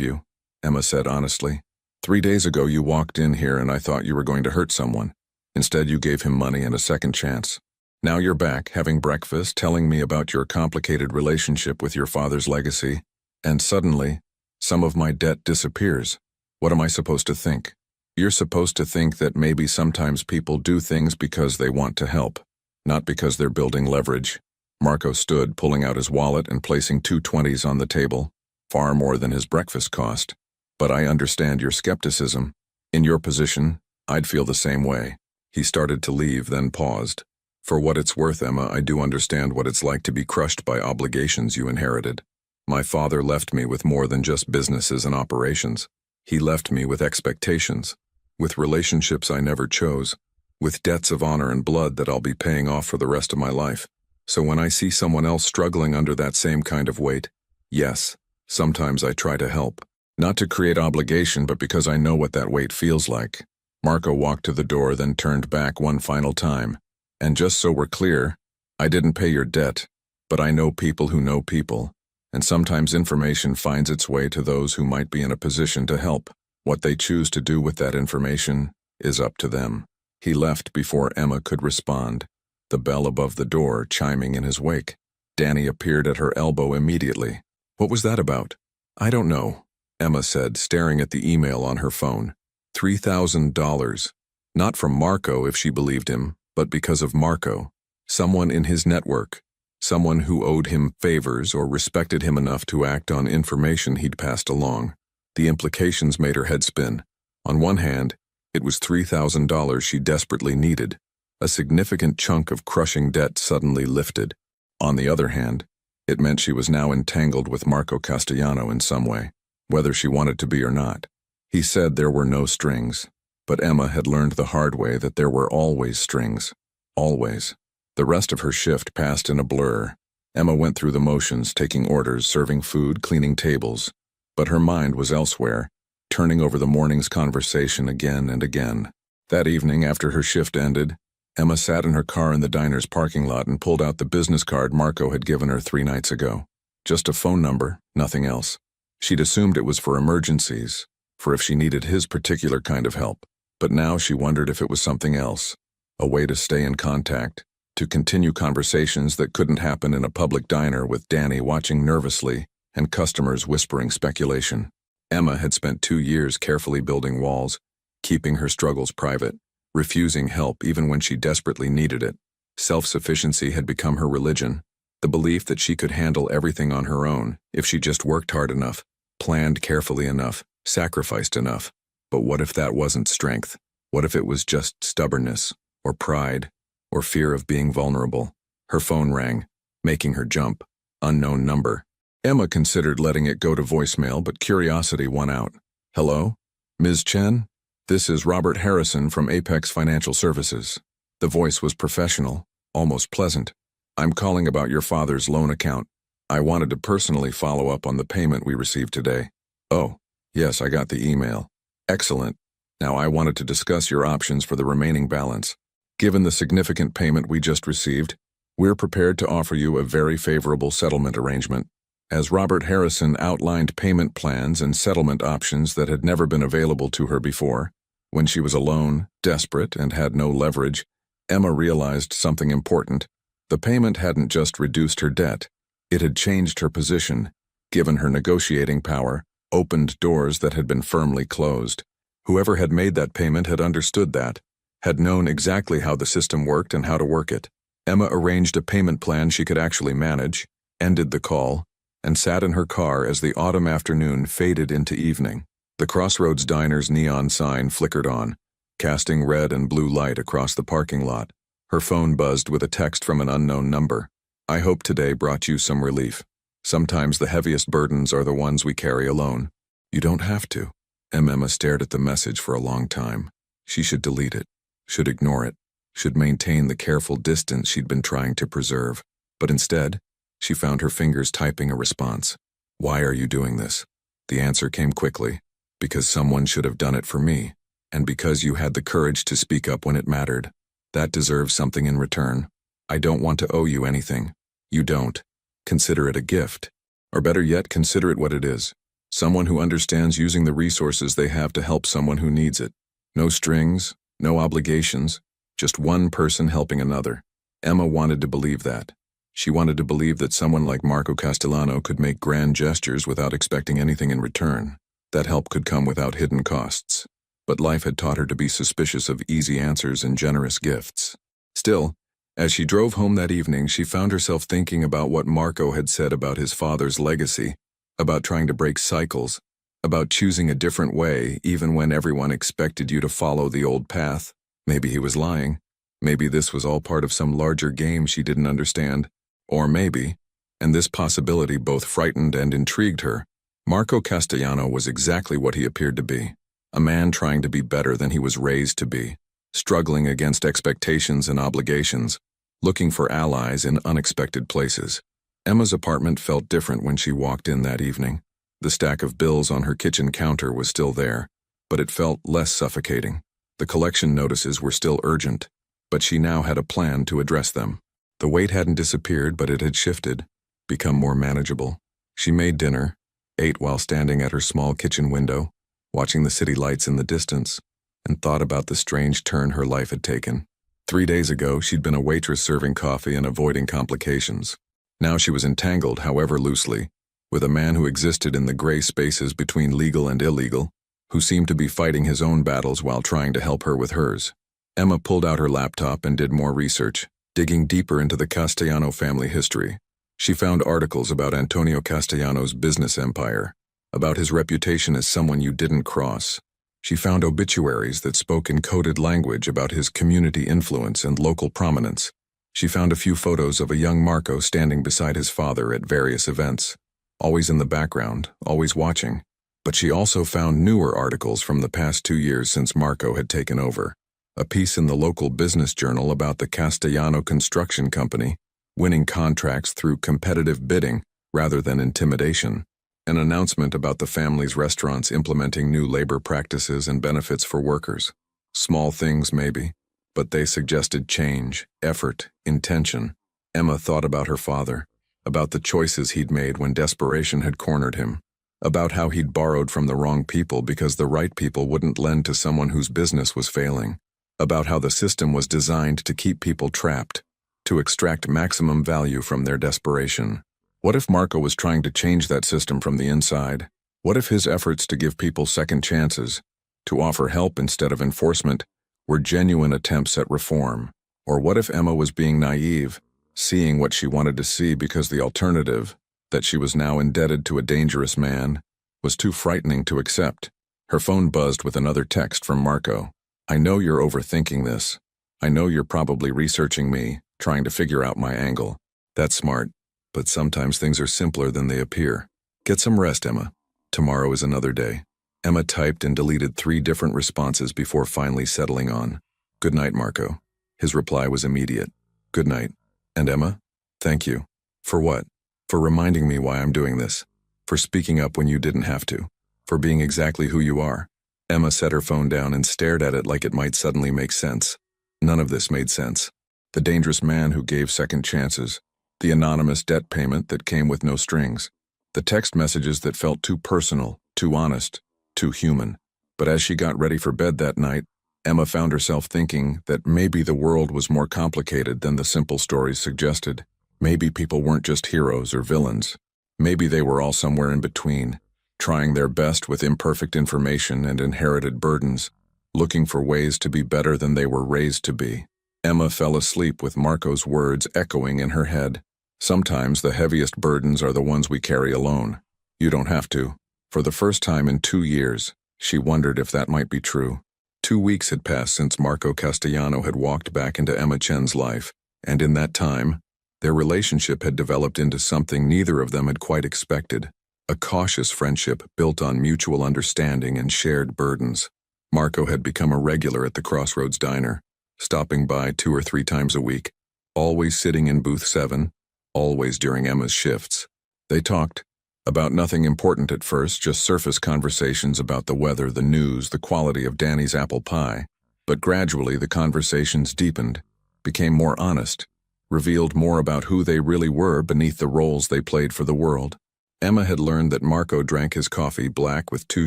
you," Emma said honestly. 3 days ago you walked in here and I thought you were going to hurt someone. Instead you gave him money and a second chance. Now you're back, having breakfast, telling me about your complicated relationship with your father's legacy, and suddenly, some of my debt disappears. What am I supposed to think? You're supposed to think that maybe sometimes people do things because they want to help, not because they're building leverage. Marco stood, pulling out his wallet and placing 2 20s on the table, far more than his breakfast cost. "But I understand your skepticism. In your position, I'd feel the same way." He started to leave, then paused. "For what it's worth, Emma, I do understand what it's like to be crushed by obligations you inherited. My father left me with more than just businesses and operations. He left me with expectations, with relationships I never chose, with debts of honor and blood that I'll be paying off for the rest of my life. So when I see someone else struggling under that same kind of weight, yes, sometimes I try to help. Not to create obligation, but because I know what that weight feels like. Marco walked to the door, then turned back one final time. And just so we're clear, I didn't pay your debt, but I know people who know people, and sometimes information finds its way to those who might be in a position to help. What they choose to do with that information is up to them. He left before Emma could respond, the bell above the door chiming in his wake. Danny appeared at her elbow immediately. What was that about? I don't know, Emma said, staring at the email on her phone. $3,000. Not from Marco if she believed him, but because of Marco. Someone in his network. Someone who owed him favors or respected him enough to act on information he'd passed along. The implications made her head spin. On one hand, it was $3,000 she desperately needed. A significant chunk of crushing debt suddenly lifted. On the other hand, it meant she was now entangled with Marco Castellano in some way, whether she wanted to be or not. He said there were no strings, but Emma had learned the hard way that there were always strings. Always. The rest of her shift passed in a blur. Emma went through the motions, taking orders, serving food, cleaning tables. But her mind was elsewhere, turning over the morning's conversation again and again. That evening, after her shift ended, Emma sat in her car in the diner's parking lot and pulled out the business card Marco had given her 3 nights ago. Just a phone number, nothing else. She'd assumed it was for emergencies, for if she needed his particular kind of help. But now she wondered if it was something else, a way to stay in contact, to continue conversations that couldn't happen in a public diner with Danny watching nervously and customers whispering speculation. Emma had spent 2 years carefully building walls, keeping her struggles private, refusing help even when she desperately needed it. Self-sufficiency had become her religion, the belief that she could handle everything on her own if she just worked hard enough, planned carefully enough, sacrificed enough. But what if that wasn't strength? What if it was just stubbornness, or pride, or fear of being vulnerable? Her phone rang, making her jump. Unknown number. Emma considered letting it go to voicemail, but curiosity won out. Hello? Ms. Chen? This is Robert Harrison from Apex Financial Services. The voice was professional, almost pleasant. I'm calling about your father's loan account. I wanted to personally follow up on the payment we received today. Oh, yes, I got the email. Excellent. Now I wanted to discuss your options for the remaining balance. Given the significant payment we just received, we're prepared to offer you a very favorable settlement arrangement. As Robert Harrison outlined payment plans and settlement options that had never been available to her before, when she was alone, desperate, and had no leverage, Emma realized something important. The payment hadn't just reduced her debt. It had changed her position, given her negotiating power, opened doors that had been firmly closed. Whoever had made that payment had understood that, had known exactly how the system worked and how to work it. Emma arranged a payment plan she could actually manage, ended the call, and sat in her car as the autumn afternoon faded into evening. The Crossroads Diner's neon sign flickered on, casting red and blue light across the parking lot. Her phone buzzed with a text from an unknown number. I hope today brought you some relief. Sometimes the heaviest burdens are the ones we carry alone. You don't have to. Emma stared at the message for a long time. She should delete it, should ignore it, should maintain the careful distance she'd been trying to preserve. But instead, she found her fingers typing a response. Why are you doing this? The answer came quickly. Because someone should have done it for me, and because you had the courage to speak up when it mattered. That deserves something in return. I don't want to owe you anything. You don't. Consider it a gift. Or better yet, consider it what it is. Someone who understands using the resources they have to help someone who needs it. No strings, no obligations, just one person helping another. Emma wanted to believe that. She wanted to believe that someone like Marco Castellano could make grand gestures without expecting anything in return. That help could come without hidden costs. But life had taught her to be suspicious of easy answers and generous gifts. Still, as she drove home that evening, she found herself thinking about what Marco had said about his father's legacy, about trying to break cycles, about choosing a different way even when everyone expected you to follow the old path. Maybe he was lying. Maybe this was all part of some larger game she didn't understand. Or maybe, and this possibility both frightened and intrigued her, Marco Castellano was exactly what he appeared to be, a man trying to be better than he was raised to be, struggling against expectations and obligations, looking for allies in unexpected places. Emma's apartment felt different when she walked in that evening. The stack of bills on her kitchen counter was still there, but it felt less suffocating. The collection notices were still urgent, but she now had a plan to address them. The weight hadn't disappeared, but it had shifted, become more manageable. She made dinner, ate while standing at her small kitchen window, watching the city lights in the distance, and thought about the strange turn her life had taken. 3 days ago, she'd been a waitress serving coffee and avoiding complications. Now she was entangled, however loosely, with a man who existed in the gray spaces between legal and illegal, who seemed to be fighting his own battles while trying to help her with hers. Emma pulled out her laptop and did more research, digging deeper into the Castellano family history. She found articles about Antonio Castellano's business empire, about his reputation as someone you didn't cross. She found obituaries that spoke in coded language about his community influence and local prominence. She found a few photos of a young Marco standing beside his father at various events, always in the background, always watching. But she also found newer articles from the past 2 years since Marco had taken over. A piece in the local business journal about the Castellano Construction Company, winning contracts through competitive bidding rather than intimidation. An announcement about the family's restaurants implementing new labor practices and benefits for workers. Small things, maybe, but they suggested change, effort, intention. Emma thought about her father, about the choices he'd made when desperation had cornered him, about how he'd borrowed from the wrong people because the right people wouldn't lend to someone whose business was failing, about how the system was designed to keep people trapped, to extract maximum value from their desperation. What if Marco was trying to change that system from the inside? What if his efforts to give people second chances, to offer help instead of enforcement, were genuine attempts at reform? Or what if Emma was being naive, seeing what she wanted to see because the alternative, that she was now indebted to a dangerous man, was too frightening to accept? Her phone buzzed with another text from Marco. "I know you're overthinking this. I know you're probably researching me, trying to figure out my angle. That's smart. But sometimes things are simpler than they appear. Get some rest, Emma. Tomorrow is another day." Emma typed and deleted 3 different responses before finally settling on, "Good night, Marco." His reply was immediate. "Good night." And Emma? "Thank you." For what? For reminding me why I'm doing this. For speaking up when you didn't have to. For being exactly who you are. Emma set her phone down and stared at it like it might suddenly make sense. None of this made sense. The dangerous man who gave second chances. The anonymous debt payment that came with no strings. The text messages that felt too personal, too honest, too human. But as she got ready for bed that night, Emma found herself thinking that maybe the world was more complicated than the simple stories suggested. Maybe people weren't just heroes or villains. Maybe they were all somewhere in between, trying their best with imperfect information and inherited burdens, looking for ways to be better than they were raised to be. Emma fell asleep with Marco's words echoing in her head. Sometimes the heaviest burdens are the ones we carry alone. You don't have to. For the first time in 2 years, she wondered if that might be true. 2 weeks had passed since Marco Castellano had walked back into Emma Chen's life, and in that time, their relationship had developed into something neither of them had quite expected. A cautious friendship built on mutual understanding and shared burdens. Marco had become a regular at the Crossroads Diner, stopping by 2 or 3 times a week, always sitting in booth 7, always during Emma's shifts. They talked about nothing important at first, just surface conversations about the weather, the news, the quality of Danny's apple pie. But gradually the conversations deepened, became more honest, revealed more about who they really were beneath the roles they played for the world. Emma had learned that Marco drank his coffee black with 2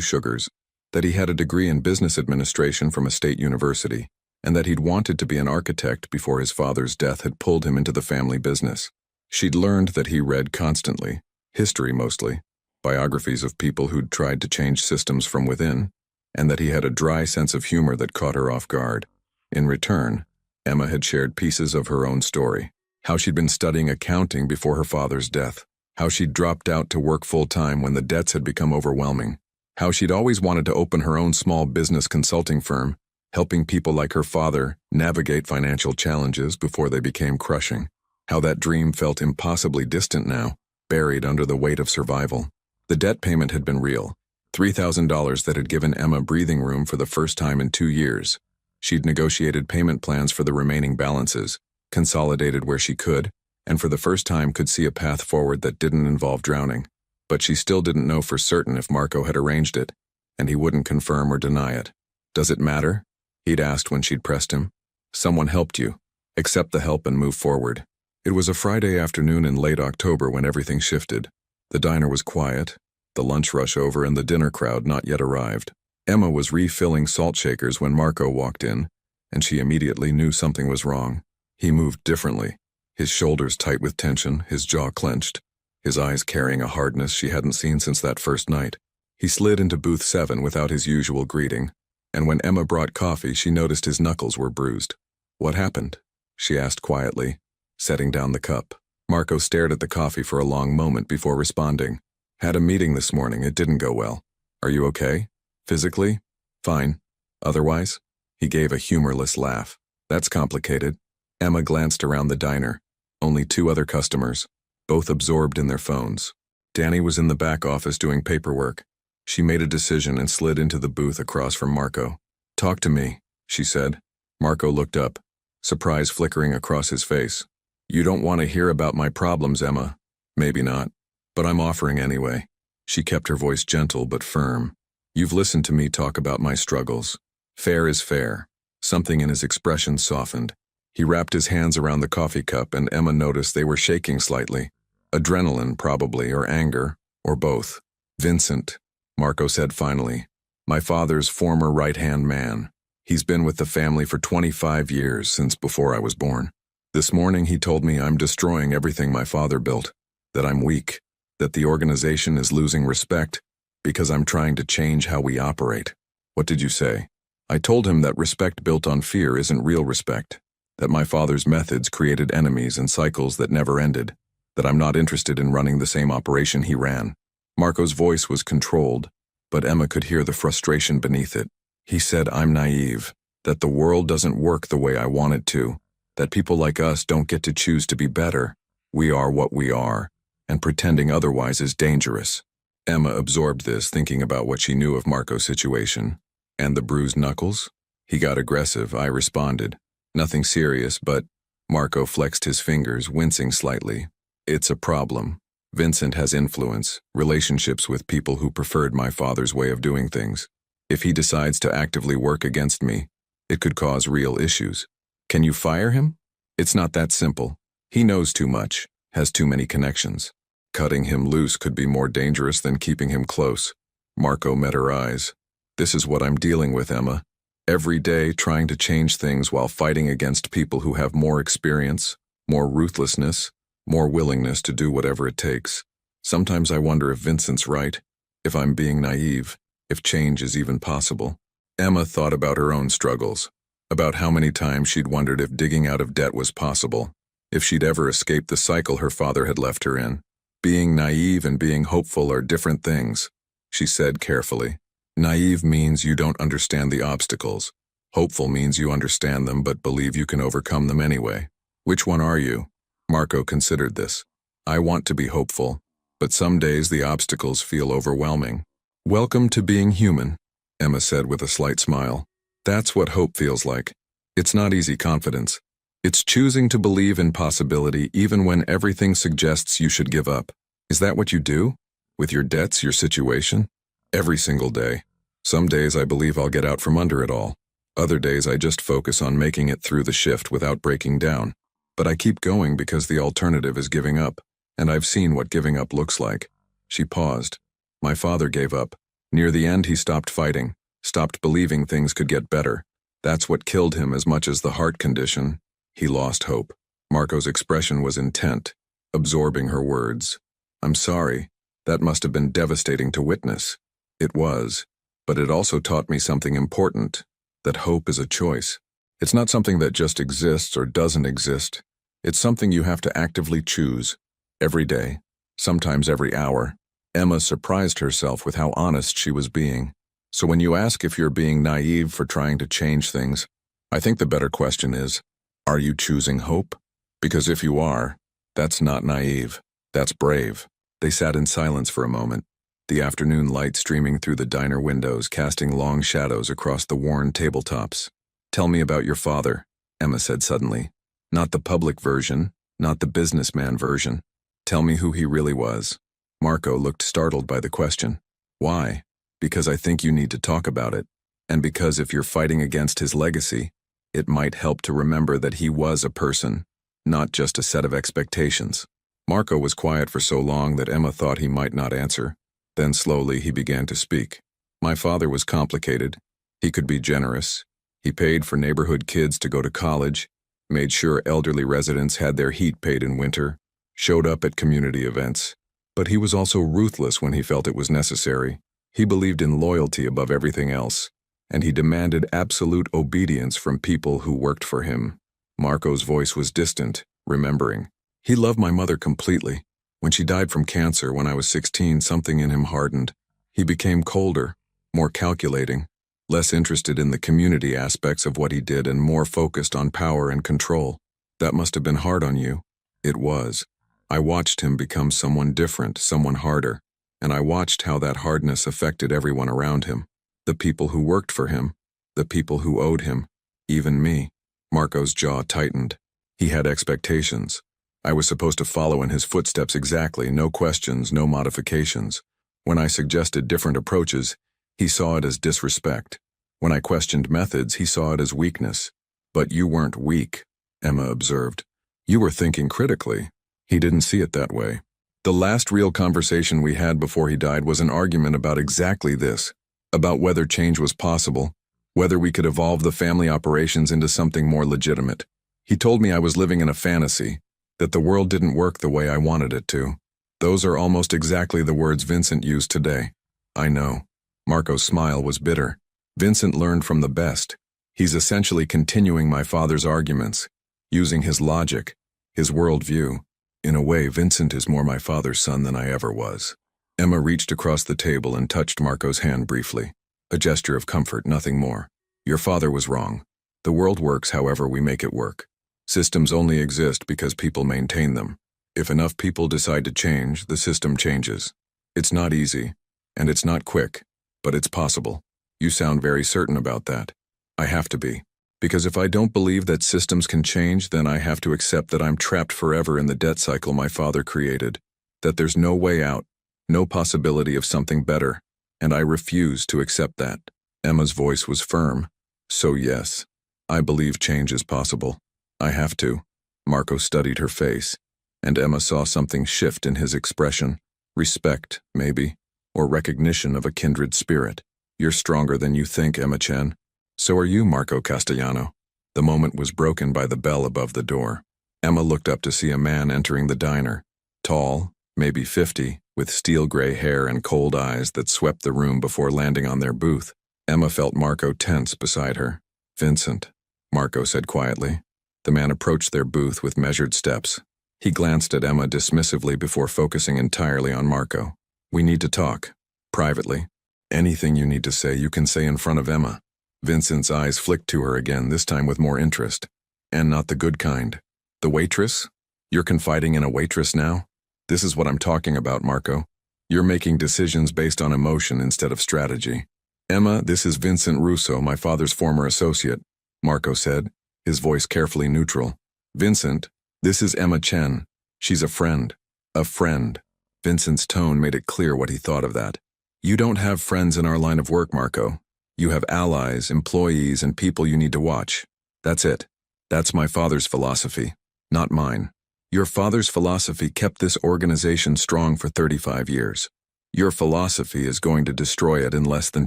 sugars, that he had a degree in business administration from a state university, and that he'd wanted to be an architect before his father's death had pulled him into the family business. She'd learned that he read constantly, history mostly, biographies of people who'd tried to change systems from within, and that he had a dry sense of humor that caught her off guard. In return, Emma had shared pieces of her own story, how she'd been studying accounting before her father's death, how she'd dropped out to work full-time when the debts had become overwhelming, how she'd always wanted to open her own small business consulting firm, helping people like her father navigate financial challenges before they became crushing. How that dream felt impossibly distant now, buried under the weight of survival. The debt payment had been real, $3,000 that had given Emma breathing room for the first time in 2 years. She'd negotiated payment plans for the remaining balances, consolidated where she could, and for the first time could see a path forward that didn't involve drowning. But she still didn't know for certain if Marco had arranged it, and he wouldn't confirm or deny it. Does it matter? He'd asked when she'd pressed him. Someone helped you. Accept the help and move forward. It was a Friday afternoon in late October when everything shifted. The diner was quiet, the lunch rush over, and the dinner crowd not yet arrived. Emma was refilling salt shakers when Marco walked in, and she immediately knew something was wrong. He moved differently, his shoulders tight with tension, his jaw clenched, his eyes carrying a hardness she hadn't seen since that first night. He slid into booth 7 without his usual greeting, and when Emma brought coffee, she noticed his knuckles were bruised. What happened? She asked quietly, setting down the cup. Marco stared at the coffee for a long moment before responding. Had a meeting this morning. It didn't go well. Are you okay? Physically? Fine. Otherwise? He gave a humorless laugh. That's complicated. Emma glanced around the diner. Only 2 other customers, both absorbed in their phones. Danny was in the back office doing paperwork. She made a decision and slid into the booth across from Marco. Talk to me, she said. Marco looked up, surprise flickering across his face. You don't want to hear about my problems, Emma. Maybe not, but I'm offering anyway. She kept her voice gentle but firm. You've listened to me talk about my struggles. Fair is fair. Something in his expression softened. He wrapped his hands around the coffee cup, and Emma noticed they were shaking slightly. Adrenaline, probably, or anger, or both. Vincent, Marco said finally. My father's former right-hand man. He's been with the family for 25 years, since before I was born. This morning he told me I'm destroying everything my father built, that I'm weak, that the organization is losing respect because I'm trying to change how we operate. What did you say? I told him that respect built on fear isn't real respect, that my father's methods created enemies and cycles that never ended, that I'm not interested in running the same operation he ran. Marco's voice was controlled, but Emma could hear the frustration beneath it. He said I'm naive, that the world doesn't work the way I want it to, that people like us don't get to choose to be better. We are what we are, and pretending otherwise is dangerous. Emma absorbed this, thinking about what she knew of Marco's situation. And the bruised knuckles? He got aggressive, I responded. Nothing serious, but Marco flexed his fingers, wincing slightly. It's a problem. Vincent has influence, relationships with people who preferred my father's way of doing things. If he decides to actively work against me, it could cause real issues. Can you fire him? It's not that simple. He knows too much, has too many connections. Cutting him loose could be more dangerous than keeping him close. Marco met her eyes. This is what I'm dealing with, Emma. Every day trying to change things while fighting against people who have more experience, more ruthlessness, more willingness to do whatever it takes. Sometimes I wonder if Vincent's right, if I'm being naive, if change is even possible. Emma thought about her own struggles, about how many times she'd wondered if digging out of debt was possible, if she'd ever escape the cycle her father had left her in. Being naive and being hopeful are different things, she said carefully. Naive means you don't understand the obstacles. Hopeful means you understand them but believe you can overcome them anyway. Which one are you? Marco considered this. I want to be hopeful, but some days the obstacles feel overwhelming. Welcome to being human, Emma said with a slight smile. That's what hope feels like. It's not easy confidence. It's choosing to believe in possibility even when everything suggests you should give up. Is that what you do? With your debts, your situation? Every single day. Some days I believe I'll get out from under it all. Other days I just focus on making it through the shift without breaking down. But I keep going because the alternative is giving up, and I've seen what giving up looks like. She paused. My father gave up. Near the end he stopped fighting, stopped believing things could get better. That's what killed him as much as the heart condition. He lost hope. Marco's expression was intent, absorbing her words. I'm sorry. That must have been devastating to witness. It was, but it also taught me something important, that hope is a choice. It's not something that just exists or doesn't exist. It's something you have to actively choose, every day, sometimes every hour. Emma surprised herself with how honest she was being. So when you ask if you're being naive for trying to change things, I think the better question is, are you choosing hope? Because if you are, that's not naive, that's brave. They sat in silence for a moment, the afternoon light streaming through the diner windows, casting long shadows across the worn tabletops. Tell me about your father, Emma said suddenly. Not the public version, not the businessman version. Tell me who he really was. Marco looked startled by the question. Why? Because I think you need to talk about it. And because if you're fighting against his legacy, it might help to remember that he was a person, not just a set of expectations. Marco was quiet for so long that Emma thought he might not answer. Then slowly he began to speak. My father was complicated. He could be generous. He paid for neighborhood kids to go to college, made sure elderly residents had their heat paid in winter, showed up at community events. But he was also ruthless when he felt it was necessary. He believed in loyalty above everything else, and he demanded absolute obedience from people who worked for him. Marco's voice was distant, remembering. He loved my mother completely. When she died from cancer when I was 16, something in him hardened. He became colder, more calculating, less interested in the community aspects of what he did and more focused on power and control. That must have been hard on you. It was. I watched him become someone different, someone harder, and I watched how that hardness affected everyone around him. The people who worked for him, the people who owed him, even me. Marco's jaw tightened. He had expectations. I was supposed to follow in his footsteps exactly, no questions, no modifications. When I suggested different approaches, he saw it as disrespect. When I questioned methods, he saw it as weakness. But you weren't weak, Emma observed. You were thinking critically. He didn't see it that way. The last real conversation we had before he died was an argument about exactly this, about whether change was possible, whether we could evolve the family operations into something more legitimate. He told me I was living in a fantasy, that the world didn't work the way I wanted it to. Those are almost exactly the words Vincent used today. I know. Marco's smile was bitter. Vincent learned from the best. He's essentially continuing my father's arguments, using his logic, his worldview. In a way, Vincent is more my father's son than I ever was. Emma reached across the table and touched Marco's hand briefly. A gesture of comfort, nothing more. Your father was wrong. The world works however we make it work. Systems only exist because people maintain them. If enough people decide to change, the system changes. It's not easy, and it's not quick, but it's possible. You sound very certain about that. I have to be. Because if I don't believe that systems can change, then I have to accept that I'm trapped forever in the debt cycle my father created, that there's no way out, no possibility of something better, and I refuse to accept that. Emma's voice was firm. So yes, I believe change is possible. I have to. Marco studied her face, and Emma saw something shift in his expression. Respect, maybe, or recognition of a kindred spirit. You're stronger than you think, Emma Chen. So are you, Marco Castellano. The moment was broken by the bell above the door. Emma looked up to see a man entering the diner. Tall, maybe 50, with steel-gray hair and cold eyes that swept the room before landing on their booth. Emma felt Marco tense beside her. Vincent, Marco said quietly. The man approached their booth with measured steps. He glanced at Emma dismissively before focusing entirely on Marco. We need to talk. Privately. Anything you need to say, you can say in front of Emma. Vincent's eyes flicked to her again, this time with more interest. And not the good kind. The waitress? You're confiding in a waitress now? This is what I'm talking about, Marco. You're making decisions based on emotion instead of strategy. Emma, this is Vincent Russo, my father's former associate, Marco said, his voice carefully neutral. Vincent, this is Emma Chen. She's a friend. A friend. Vincent's tone made it clear what he thought of that. You don't have friends in our line of work, Marco. You have allies, employees, and people you need to watch. That's it. That's my father's philosophy, not mine. Your father's philosophy kept this organization strong for 35 years. Your philosophy is going to destroy it in less than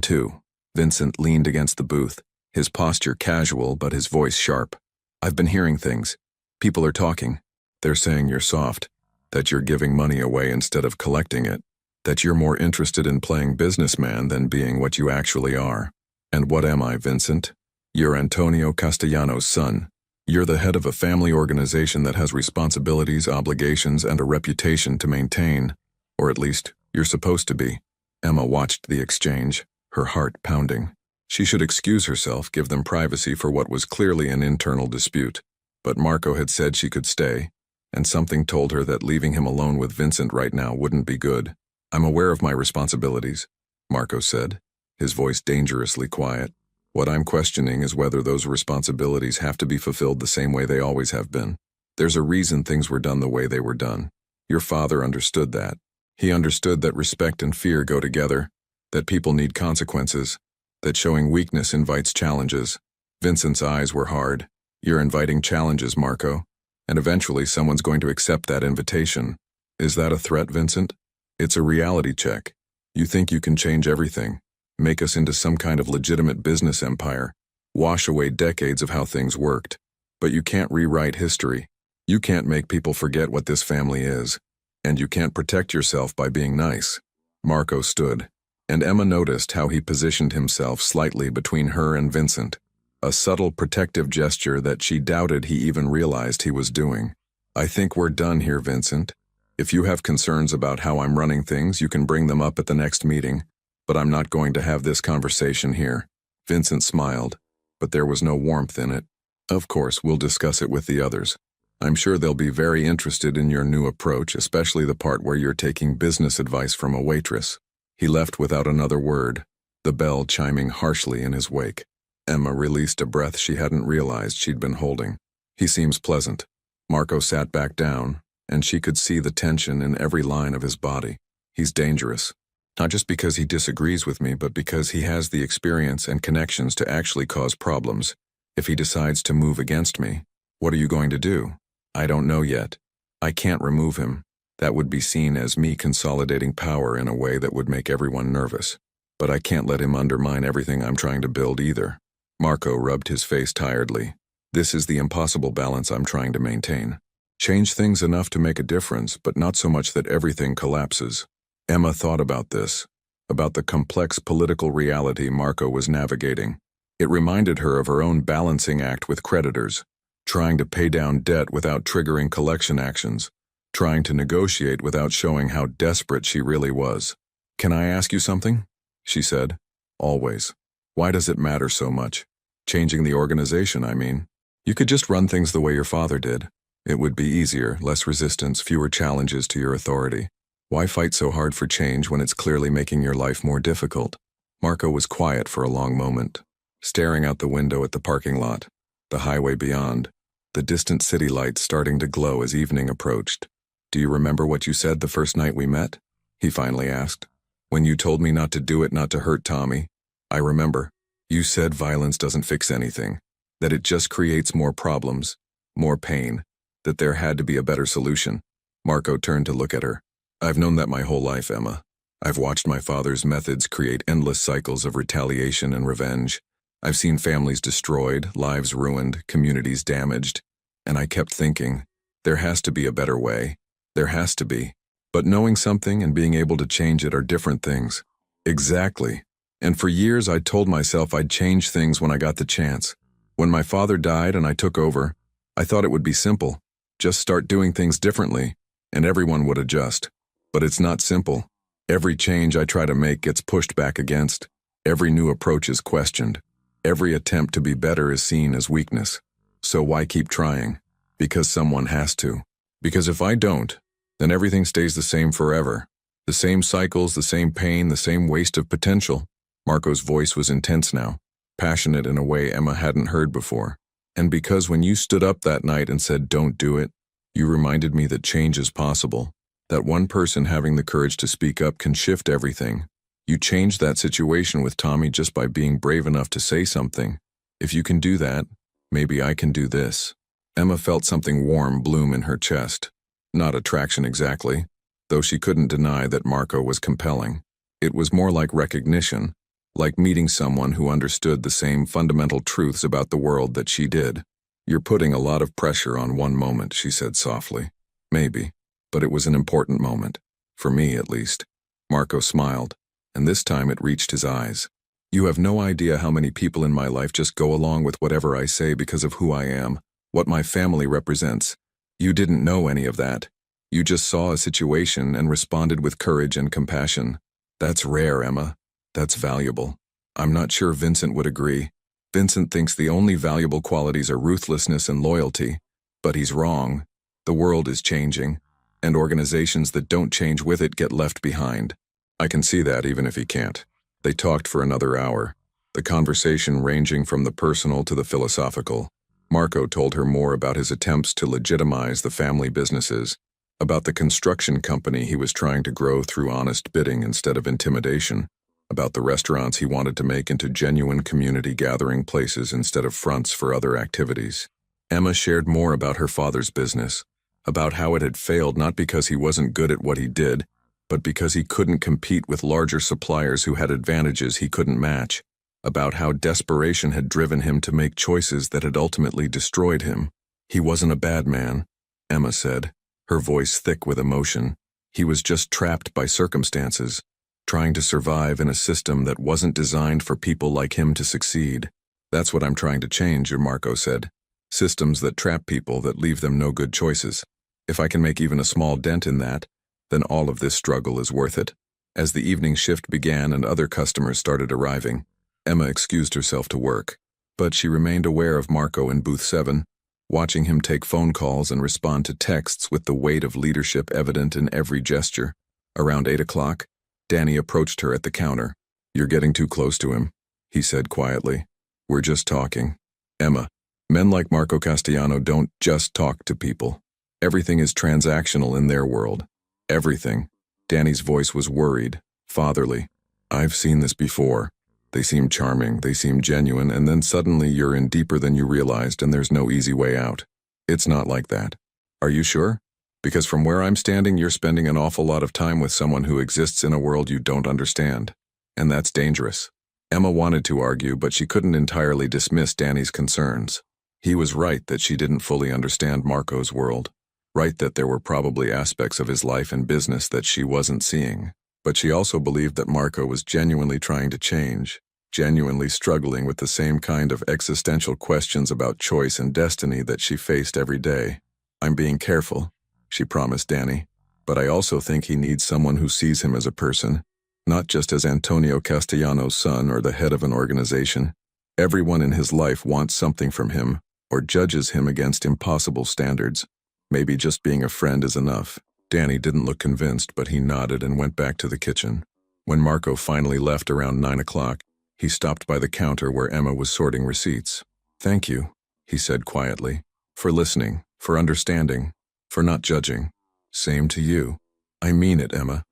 2. Vincent leaned against the booth, his posture casual but his voice sharp. I've been hearing things. People are talking. They're saying you're soft, that you're giving money away instead of collecting it, that you're more interested in playing businessman than being what you actually are. And what am I, Vincent? You're Antonio Castellano's son. You're the head of a family organization that has responsibilities, obligations, and a reputation to maintain, or at least, you're supposed to be. Emma watched the exchange, her heart pounding. She should excuse herself, give them privacy for what was clearly an internal dispute. But Marco had said she could stay, and something told her that leaving him alone with Vincent right now wouldn't be good. I'm aware of my responsibilities, Marco said, his voice dangerously quiet. What I'm questioning is whether those responsibilities have to be fulfilled the same way they always have been. There's a reason things were done the way they were done. Your father understood that. He understood that respect and fear go together, that people need consequences, that showing weakness invites challenges. Vincent's eyes were hard. You're inviting challenges, Marco, and eventually someone's going to accept that invitation. Is that a threat, Vincent? It's a reality check. You think you can change everything, make us into some kind of legitimate business empire, wash away decades of how things worked. But you can't rewrite history. You can't make people forget what this family is. And you can't protect yourself by being nice. Marco stood, and Emma noticed how he positioned himself slightly between her and Vincent, a subtle protective gesture that she doubted he even realized he was doing. I think we're done here, Vincent. If you have concerns about how I'm running things, you can bring them up at the next meeting, but I'm not going to have this conversation here. Vincent smiled, but there was no warmth in it. Of course, we'll discuss it with the others. I'm sure they'll be very interested in your new approach, especially the part where you're taking business advice from a waitress. He left without another word, the bell chiming harshly in his wake. Emma released a breath she hadn't realized she'd been holding. He seems pleasant. Marco sat back down, and she could see the tension in every line of his body. He's dangerous. Not just because he disagrees with me, but because he has the experience and connections to actually cause problems. If he decides to move against me, what are you going to do? I don't know yet. I can't remove him. That would be seen as me consolidating power in a way that would make everyone nervous. But I can't let him undermine everything I'm trying to build either. Marco rubbed his face tiredly. This is the impossible balance I'm trying to maintain. Change things enough to make a difference, but not so much that everything collapses. Emma thought about this, about the complex political reality Marco was navigating. It reminded her of her own balancing act with creditors, trying to pay down debt without triggering collection actions, trying to negotiate without showing how desperate she really was. Can I ask you something? She said. Always. Why does it matter so much? Changing the organization, I mean. You could just run things the way your father did. It would be easier, less resistance, fewer challenges to your authority. Why fight so hard for change when it's clearly making your life more difficult? Marco was quiet for a long moment, staring out the window at the parking lot, the highway beyond, the distant city lights starting to glow as evening approached. Do you remember what you said the first night we met? He finally asked. When you told me not to do it, not to hurt Tommy. I remember. You said violence doesn't fix anything, that it just creates more problems, more pain, that there had to be a better solution. Marco turned to look at her. I've known that my whole life, Emma. I've watched my father's methods create endless cycles of retaliation and revenge. I've seen families destroyed, lives ruined, communities damaged. And I kept thinking, there has to be a better way. There has to be. But knowing something and being able to change it are different things. Exactly. And for years I told myself I'd change things when I got the chance. When my father died and I took over, I thought it would be simple. Just start doing things differently, and everyone would adjust. But it's not simple. Every change I try to make gets pushed back against. Every new approach is questioned. Every attempt to be better is seen as weakness. So why keep trying? Because someone has to. Because if I don't, then everything stays the same forever. The same cycles, the same pain, the same waste of potential. Marco's voice was intense now, passionate in a way Emma hadn't heard before. And because when you stood up that night and said, don't do it, you reminded me that change is possible, that one person having the courage to speak up can shift everything. You changed that situation with Tommy just by being brave enough to say something. If you can do that, maybe I can do this. Emma felt something warm bloom in her chest. Not attraction exactly, though she couldn't deny that Marco was compelling. It was more like recognition, like meeting someone who understood the same fundamental truths about the world that she did. You're putting a lot of pressure on one moment, she said softly. Maybe, but it was an important moment. For me, at least. Marco smiled, and this time it reached his eyes. You have no idea how many people in my life just go along with whatever I say because of who I am, what my family represents. You didn't know any of that. You just saw a situation and responded with courage and compassion. That's rare, Emma. That's valuable. I'm not sure Vincent would agree. Vincent thinks the only valuable qualities are ruthlessness and loyalty. But he's wrong. The world is changing, and organizations that don't change with it get left behind. I can see that even if he can't. They talked for another hour, the conversation ranging from the personal to the philosophical. Marco told her more about his attempts to legitimize the family businesses, about the construction company he was trying to grow through honest bidding instead of intimidation, about the restaurants he wanted to make into genuine community gathering places instead of fronts for other activities. Emma shared more about her father's business, about how it had failed not because he wasn't good at what he did, but because he couldn't compete with larger suppliers who had advantages he couldn't match, about how desperation had driven him to make choices that had ultimately destroyed him. He wasn't a bad man, Emma said, her voice thick with emotion. He was just trapped by circumstances, trying to survive in a system that wasn't designed for people like him to succeed. That's what I'm trying to change, Marco said. Systems that trap people, that leave them no good choices. If I can make even a small dent in that, then all of this struggle is worth it. As the evening shift began and other customers started arriving, Emma excused herself to work, but she remained aware of Marco in booth 7, watching him take phone calls and respond to texts with the weight of leadership evident in every gesture. Around 8 o'clock, Danny approached her at the counter. "You're getting too close to him," he said quietly. "We're just talking." Emma, men like Marco Castellano don't just talk to people. Everything is transactional in their world. Everything. Danny's voice was worried, fatherly. "I've seen this before. They seem charming, they seem genuine, and then suddenly you're in deeper than you realized and there's no easy way out. It's not like that." "Are you sure? Because from where I'm standing, you're spending an awful lot of time with someone who exists in a world you don't understand. And that's dangerous." Emma wanted to argue, but she couldn't entirely dismiss Danny's concerns. He was right that she didn't fully understand Marco's world. Right that there were probably aspects of his life and business that she wasn't seeing. But she also believed that Marco was genuinely trying to change, genuinely struggling with the same kind of existential questions about choice and destiny that she faced every day. "I'm being careful," she promised Danny, "but I also think he needs someone who sees him as a person, not just as Antonio Castellano's son or the head of an organization. Everyone in his life wants something from him, or judges him against impossible standards. Maybe just being a friend is enough." Danny didn't look convinced, but he nodded and went back to the kitchen. When Marco finally left around 9 o'clock, he stopped by the counter where Emma was sorting receipts. "Thank you," he said quietly, "for listening, for understanding, for not judging." "Same to you." "I mean it, Emma.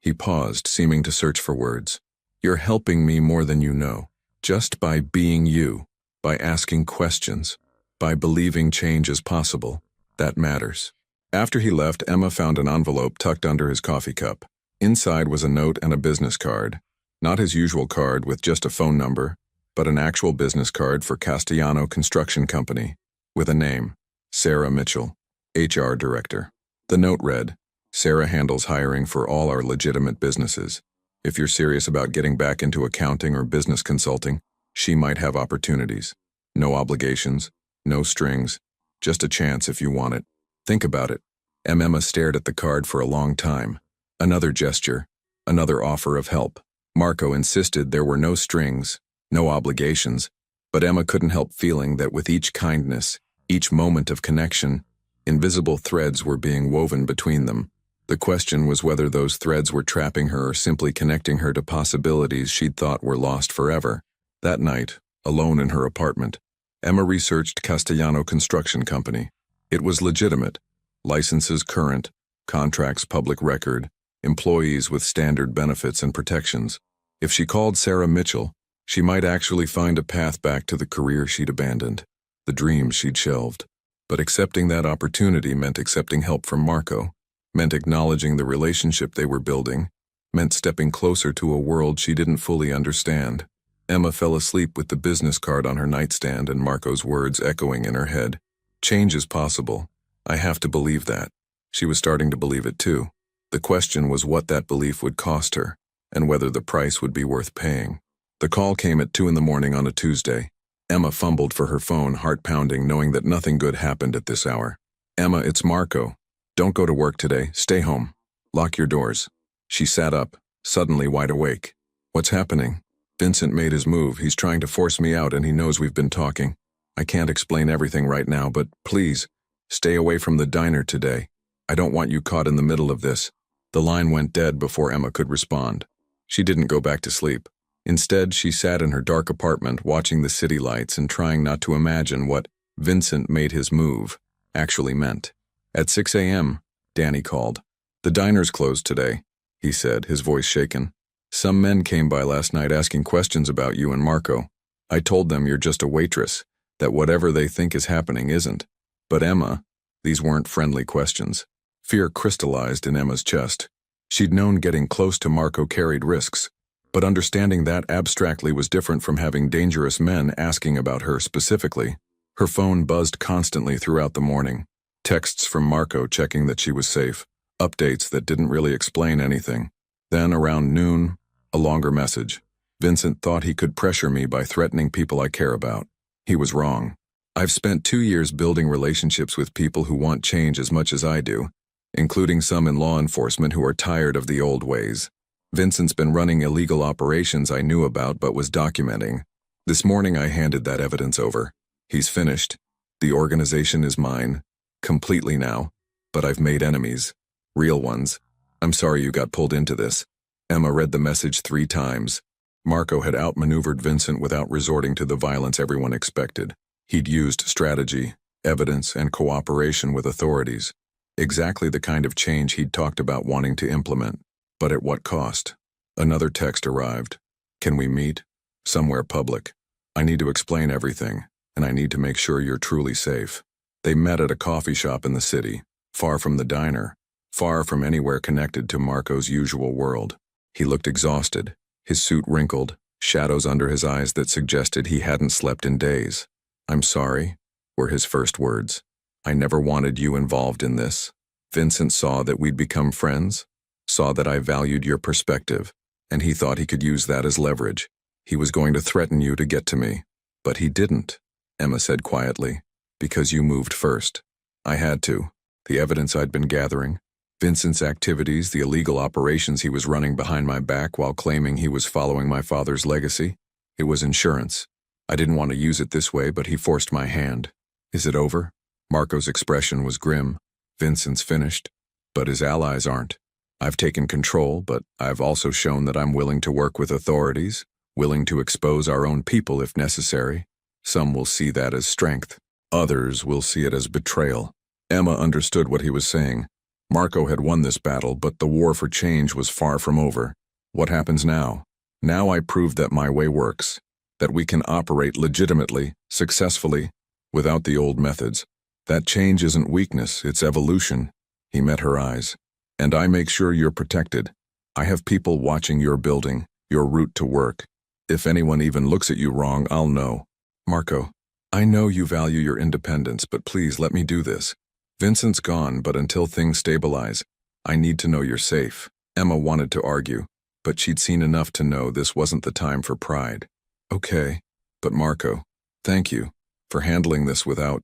He paused, seeming to search for words. "You're helping me more than you know. Just by being you, by asking questions, by believing change is possible. That matters." After he left, Emma found an envelope tucked under his coffee cup. Inside was a note and a business card. Not his usual card with just a phone number, but an actual business card for Castellano Construction Company, with a name, Sarah Mitchell, HR Director. The note read, "Sarah handles hiring for all our legitimate businesses. If you're serious about getting back into accounting or business consulting, she might have opportunities. No obligations, no strings, just a chance if you want it. Think about it." Emma stared at the card for a long time. Another gesture, another offer of help. Marco insisted there were no strings, no obligations, but Emma couldn't help feeling that with each kindness, each moment of connection, invisible threads were being woven between them. The question was whether those threads were trapping her or simply connecting her to possibilities she'd thought were lost forever. That night, alone in her apartment, Emma researched Castellano Construction Company. It was legitimate, licenses current, contracts public record, employees with standard benefits and protections. If she called Sarah Mitchell, she might actually find a path back to the career she'd abandoned, the dreams she'd shelved. But accepting that opportunity meant accepting help from Marco, meant acknowledging the relationship they were building, meant stepping closer to a world she didn't fully understand. Emma fell asleep with the business card on her nightstand and Marco's words echoing in her head. "Change is possible. I have to believe that." She was starting to believe it too. The question was what that belief would cost her, and whether the price would be worth paying. The call came at 2 in the morning on a Tuesday. Emma fumbled for her phone, heart pounding, knowing that nothing good happened at this hour. "Emma, it's Marco. Don't go to work today. Stay home. Lock your doors." She sat up, suddenly wide awake. "What's happening?" "Vincent made his move. He's trying to force me out and he knows we've been talking. I can't explain everything right now, but please, stay away from the diner today. I don't want you caught in the middle of this." The line went dead before Emma could respond. She didn't go back to sleep. Instead, she sat in her dark apartment watching the city lights and trying not to imagine what "Vincent made his move" actually meant. At 6 a.m., Danny called. "The diner's closed today," he said, his voice shaken. "Some men came by last night asking questions about you and Marco. I told them you're just a waitress, that whatever they think is happening isn't. But Emma," these weren't friendly questions. Fear crystallized in Emma's chest. She'd known getting close to Marco carried risks, but understanding that abstractly was different from having dangerous men asking about her specifically. Her phone buzzed constantly throughout the morning. Texts from Marco checking that she was safe. Updates that didn't really explain anything. Then, around noon, a longer message. "Vincent thought he could pressure me by threatening people I care about. He was wrong. I've spent 2 years building relationships with people who want change as much as I do, including some in law enforcement who are tired of the old ways. Vincent's been running illegal operations I knew about but was documenting. This morning I handed that evidence over. He's finished. The organization is mine. Completely now. But I've made enemies. Real ones. I'm sorry you got pulled into this." Emma read the message 3 times. Marco had outmaneuvered Vincent without resorting to the violence everyone expected. He'd used strategy, evidence, and cooperation with authorities. Exactly the kind of change he'd talked about wanting to implement. But at what cost? Another text arrived. "Can we meet? Somewhere public. I need to explain everything, and I need to make sure you're truly safe." They met at a coffee shop in the city, far from the diner, far from anywhere connected to Marco's usual world. He looked exhausted, his suit wrinkled, shadows under his eyes that suggested he hadn't slept in days. "I'm sorry," were his first words. "I never wanted you involved in this. Vincent saw that we'd become friends, saw that I valued your perspective, and he thought he could use that as leverage. He was going to threaten you to get to me. But he didn't," Emma said quietly, "because you moved first. I had to. The evidence I'd been gathering, Vincent's activities, the illegal operations he was running behind my back while claiming he was following my father's legacy. It was insurance. I didn't want to use it this way, but he forced my hand." "Is it over?" Marco's expression was grim. "Vincent's finished, but his allies aren't. I've taken control, but I've also shown that I'm willing to work with authorities, willing to expose our own people if necessary. Some will see that as strength. Others will see it as betrayal." Emma understood what he was saying. Marco had won this battle, but the war for change was far from over. What happens now? Now I proved that my way works, that we can operate legitimately, successfully, without the old methods. That change isn't weakness, it's evolution. He met her eyes. "And I make sure you're protected. I have people watching your building, your route to work. If anyone even looks at you wrong, I'll know." "Marco, I know you value your independence, but please let me do this. Vincent's gone, but until things stabilize, I need to know you're safe." Emma wanted to argue, but she'd seen enough to know this wasn't the time for pride. "Okay, but Marco, thank you for handling this without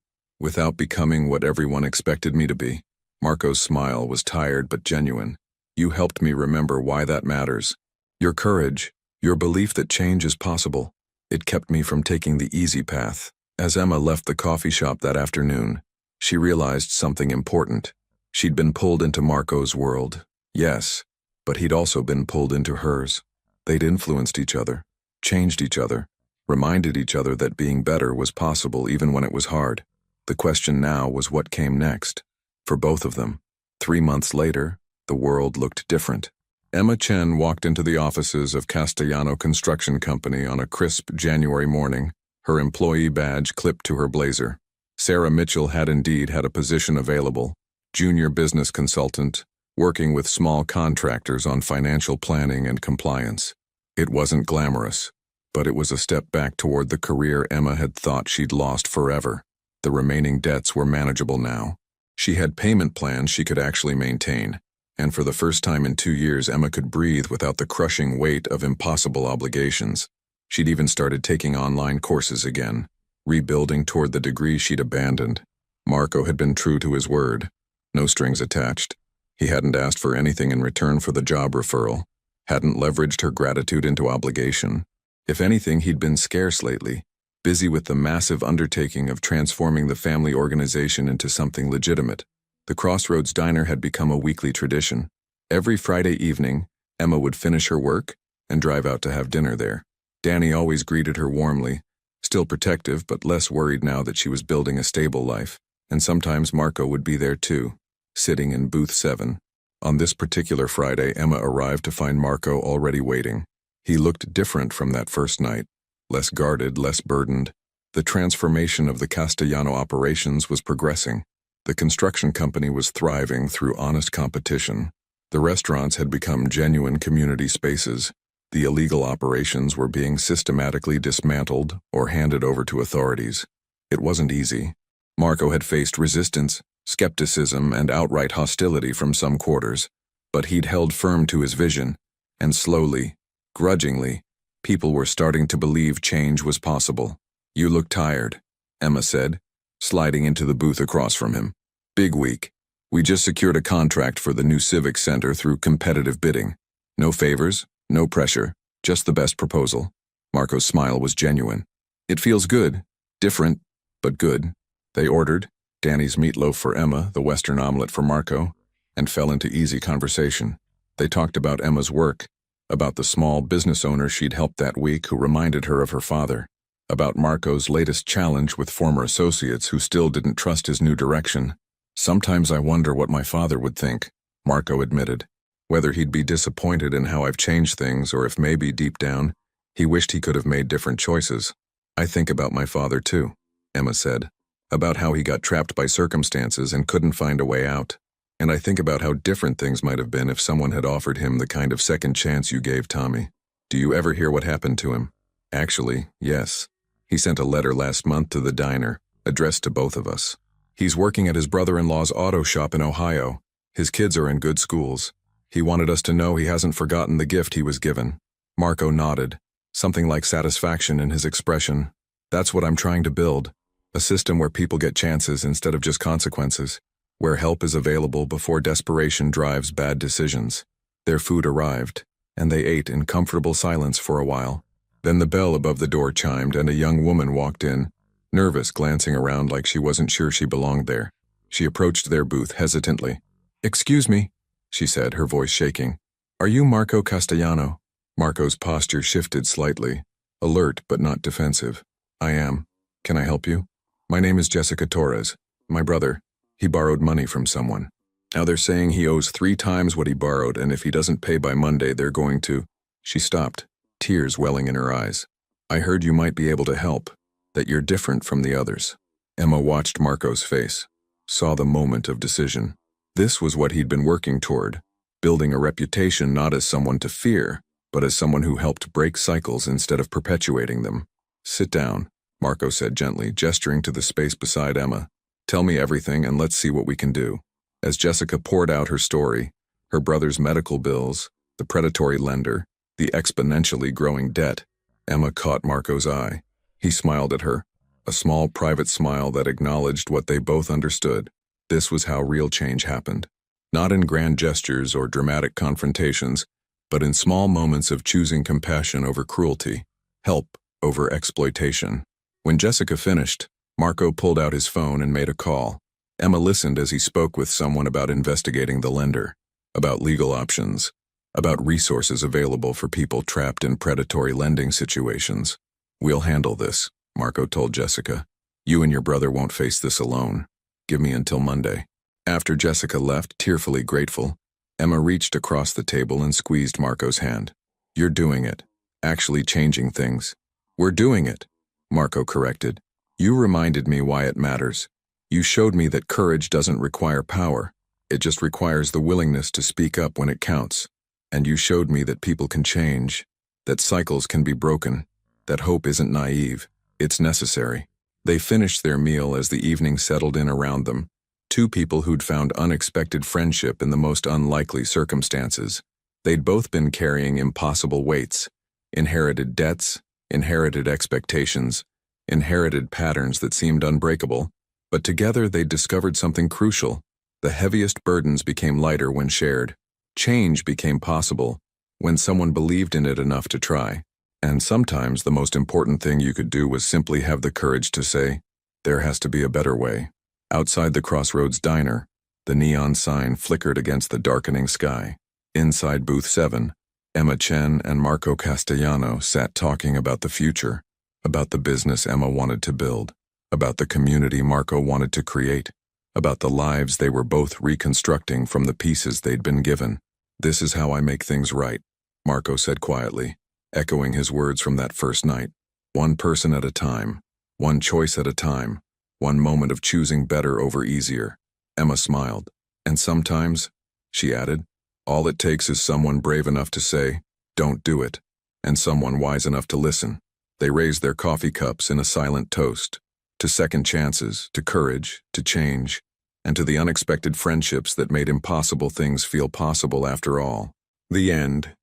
becoming what everyone expected me to be." Marco's smile was tired but genuine. "You helped me remember why that matters. Your courage, your belief that change is possible. It kept me from taking the easy path." As Emma left the coffee shop that afternoon, she realized something important. She'd been pulled into Marco's world, yes, but he'd also been pulled into hers. They'd influenced each other, changed each other, reminded each other that being better was possible even when it was hard. The question now was what came next. For both of them. 3 months later, the world looked different. Emma Chen walked into the offices of Castellano Construction Company on a crisp January morning, her employee badge clipped to her blazer. Sarah Mitchell had indeed had a position available, junior business consultant, working with small contractors on financial planning and compliance. It wasn't glamorous, but it was a step back toward the career Emma had thought she'd lost forever. The remaining debts were manageable now. She had payment plans she could actually maintain, and for the first time in 2 years Emma could breathe without the crushing weight of impossible obligations. She'd even started taking online courses again, rebuilding toward the degree she'd abandoned. Marco had been true to his word. No strings attached. He hadn't asked for anything in return for the job referral, hadn't leveraged her gratitude into obligation. If anything, he'd been scarce lately, busy with the massive undertaking of transforming the family organization into something legitimate. The Crossroads Diner had become a weekly tradition. Every Friday evening, Emma would finish her work and drive out to have dinner there. Danny always greeted her warmly, still protective but less worried now that she was building a stable life, and sometimes Marco would be there too. sitting in booth 7. On this particular Friday, Emma arrived to find Marco already waiting. He looked different from that first night, less guarded, less burdened. The transformation of the Castellano operations was progressing. The construction company was thriving through honest competition. The restaurants had become genuine community spaces. The illegal operations were being systematically dismantled or handed over to authorities. It wasn't easy. Marco had faced resistance, skepticism, and outright hostility from some quarters, but he'd held firm to his vision, and slowly, grudgingly, people were starting to believe change was possible. "You look tired," Emma said, sliding into the booth across from him. "Big week. We just secured a contract for the new civic center through competitive bidding. No favors, no pressure, just the best proposal." Marco's smile was genuine. "It feels good. Different, but good." They ordered Danny's meatloaf for Emma, the Western omelet for Marco, and fell into easy conversation. They talked about Emma's work, about the small business owner she'd helped that week who reminded her of her father, about Marco's latest challenge with former associates who still didn't trust his new direction. "Sometimes I wonder what my father would think," Marco admitted. "Whether he'd be disappointed in how I've changed things or if maybe deep down, he wished he could have made different choices." "I think about my father too," Emma said. "About how he got trapped by circumstances and couldn't find a way out. And I think about how different things might have been if someone had offered him the kind of second chance you gave Tommy. Do you ever hear what happened to him?" "Actually, yes. He sent a letter last month to the diner, addressed to both of us. He's working at his brother-in-law's auto shop in Ohio. His kids are in good schools. He wanted us to know he hasn't forgotten the gift he was given." Marco nodded, something like satisfaction in his expression. "That's what I'm trying to build. A system where people get chances instead of just consequences, where help is available before desperation drives bad decisions." Their food arrived, and they ate in comfortable silence for a while. Then the bell above the door chimed and a young woman walked in, nervous, glancing around like she wasn't sure she belonged there. She approached their booth hesitantly. "Excuse me," she said, her voice shaking. "Are you Marco Castellano?" Marco's posture shifted slightly, alert but not defensive. "I am. Can I help you?" "My name is Jessica Torres. My brother, he borrowed money from someone. Now they're saying he owes 3 times what he borrowed, and if he doesn't pay by Monday, they're going to—" She stopped, tears welling in her eyes. "I heard you might be able to help, that you're different from the others." Emma watched Marco's face, saw the moment of decision. This was what he'd been working toward, building a reputation not as someone to fear, but as someone who helped break cycles instead of perpetuating them. "Sit down," Marco said gently, gesturing to the space beside Emma. "Tell me everything and let's see what we can do." As Jessica poured out her story, her brother's medical bills, the predatory lender, the exponentially growing debt, Emma caught Marco's eye. He smiled at her, a small private smile that acknowledged what they both understood. This was how real change happened. Not in grand gestures or dramatic confrontations, but in small moments of choosing compassion over cruelty, help over exploitation. When Jessica finished, Marco pulled out his phone and made a call. Emma listened as he spoke with someone about investigating the lender, about legal options, about resources available for people trapped in predatory lending situations. "We'll handle this," Marco told Jessica. "You and your brother won't face this alone. Give me until Monday." After Jessica left, tearfully grateful, Emma reached across the table and squeezed Marco's hand. "You're doing it. Actually changing things." "We're doing it," Marco corrected. "You reminded me why it matters. You showed me that courage doesn't require power. It just requires the willingness to speak up when it counts. And you showed me that people can change, that cycles can be broken, that hope isn't naive, it's necessary." They finished their meal as the evening settled in around them, 2 people who'd found unexpected friendship in the most unlikely circumstances. They'd both been carrying impossible weights, inherited debts, inherited expectations, inherited patterns that seemed unbreakable, but together they'd discovered something crucial. The heaviest burdens became lighter when shared. Change became possible when someone believed in it enough to try. And sometimes the most important thing you could do was simply have the courage to say, "There has to be a better way." Outside the Crossroads Diner, the neon sign flickered against the darkening sky. Inside Booth 7, Emma Chen and Marco Castellano sat talking about the future, about the business Emma wanted to build, about the community Marco wanted to create. about the lives they were both reconstructing from the pieces they'd been given. "This is how I make things right," Marco said quietly, echoing his words from that first night. "One person at a time, one choice at a time, one moment of choosing better over easier." Emma smiled. "And sometimes," she added, "all it takes is someone brave enough to say, 'Don't do it,' and someone wise enough to listen." They raised their coffee cups in a silent toast, to second chances, to courage, to change, and to the unexpected friendships that made impossible things feel possible after all. The end.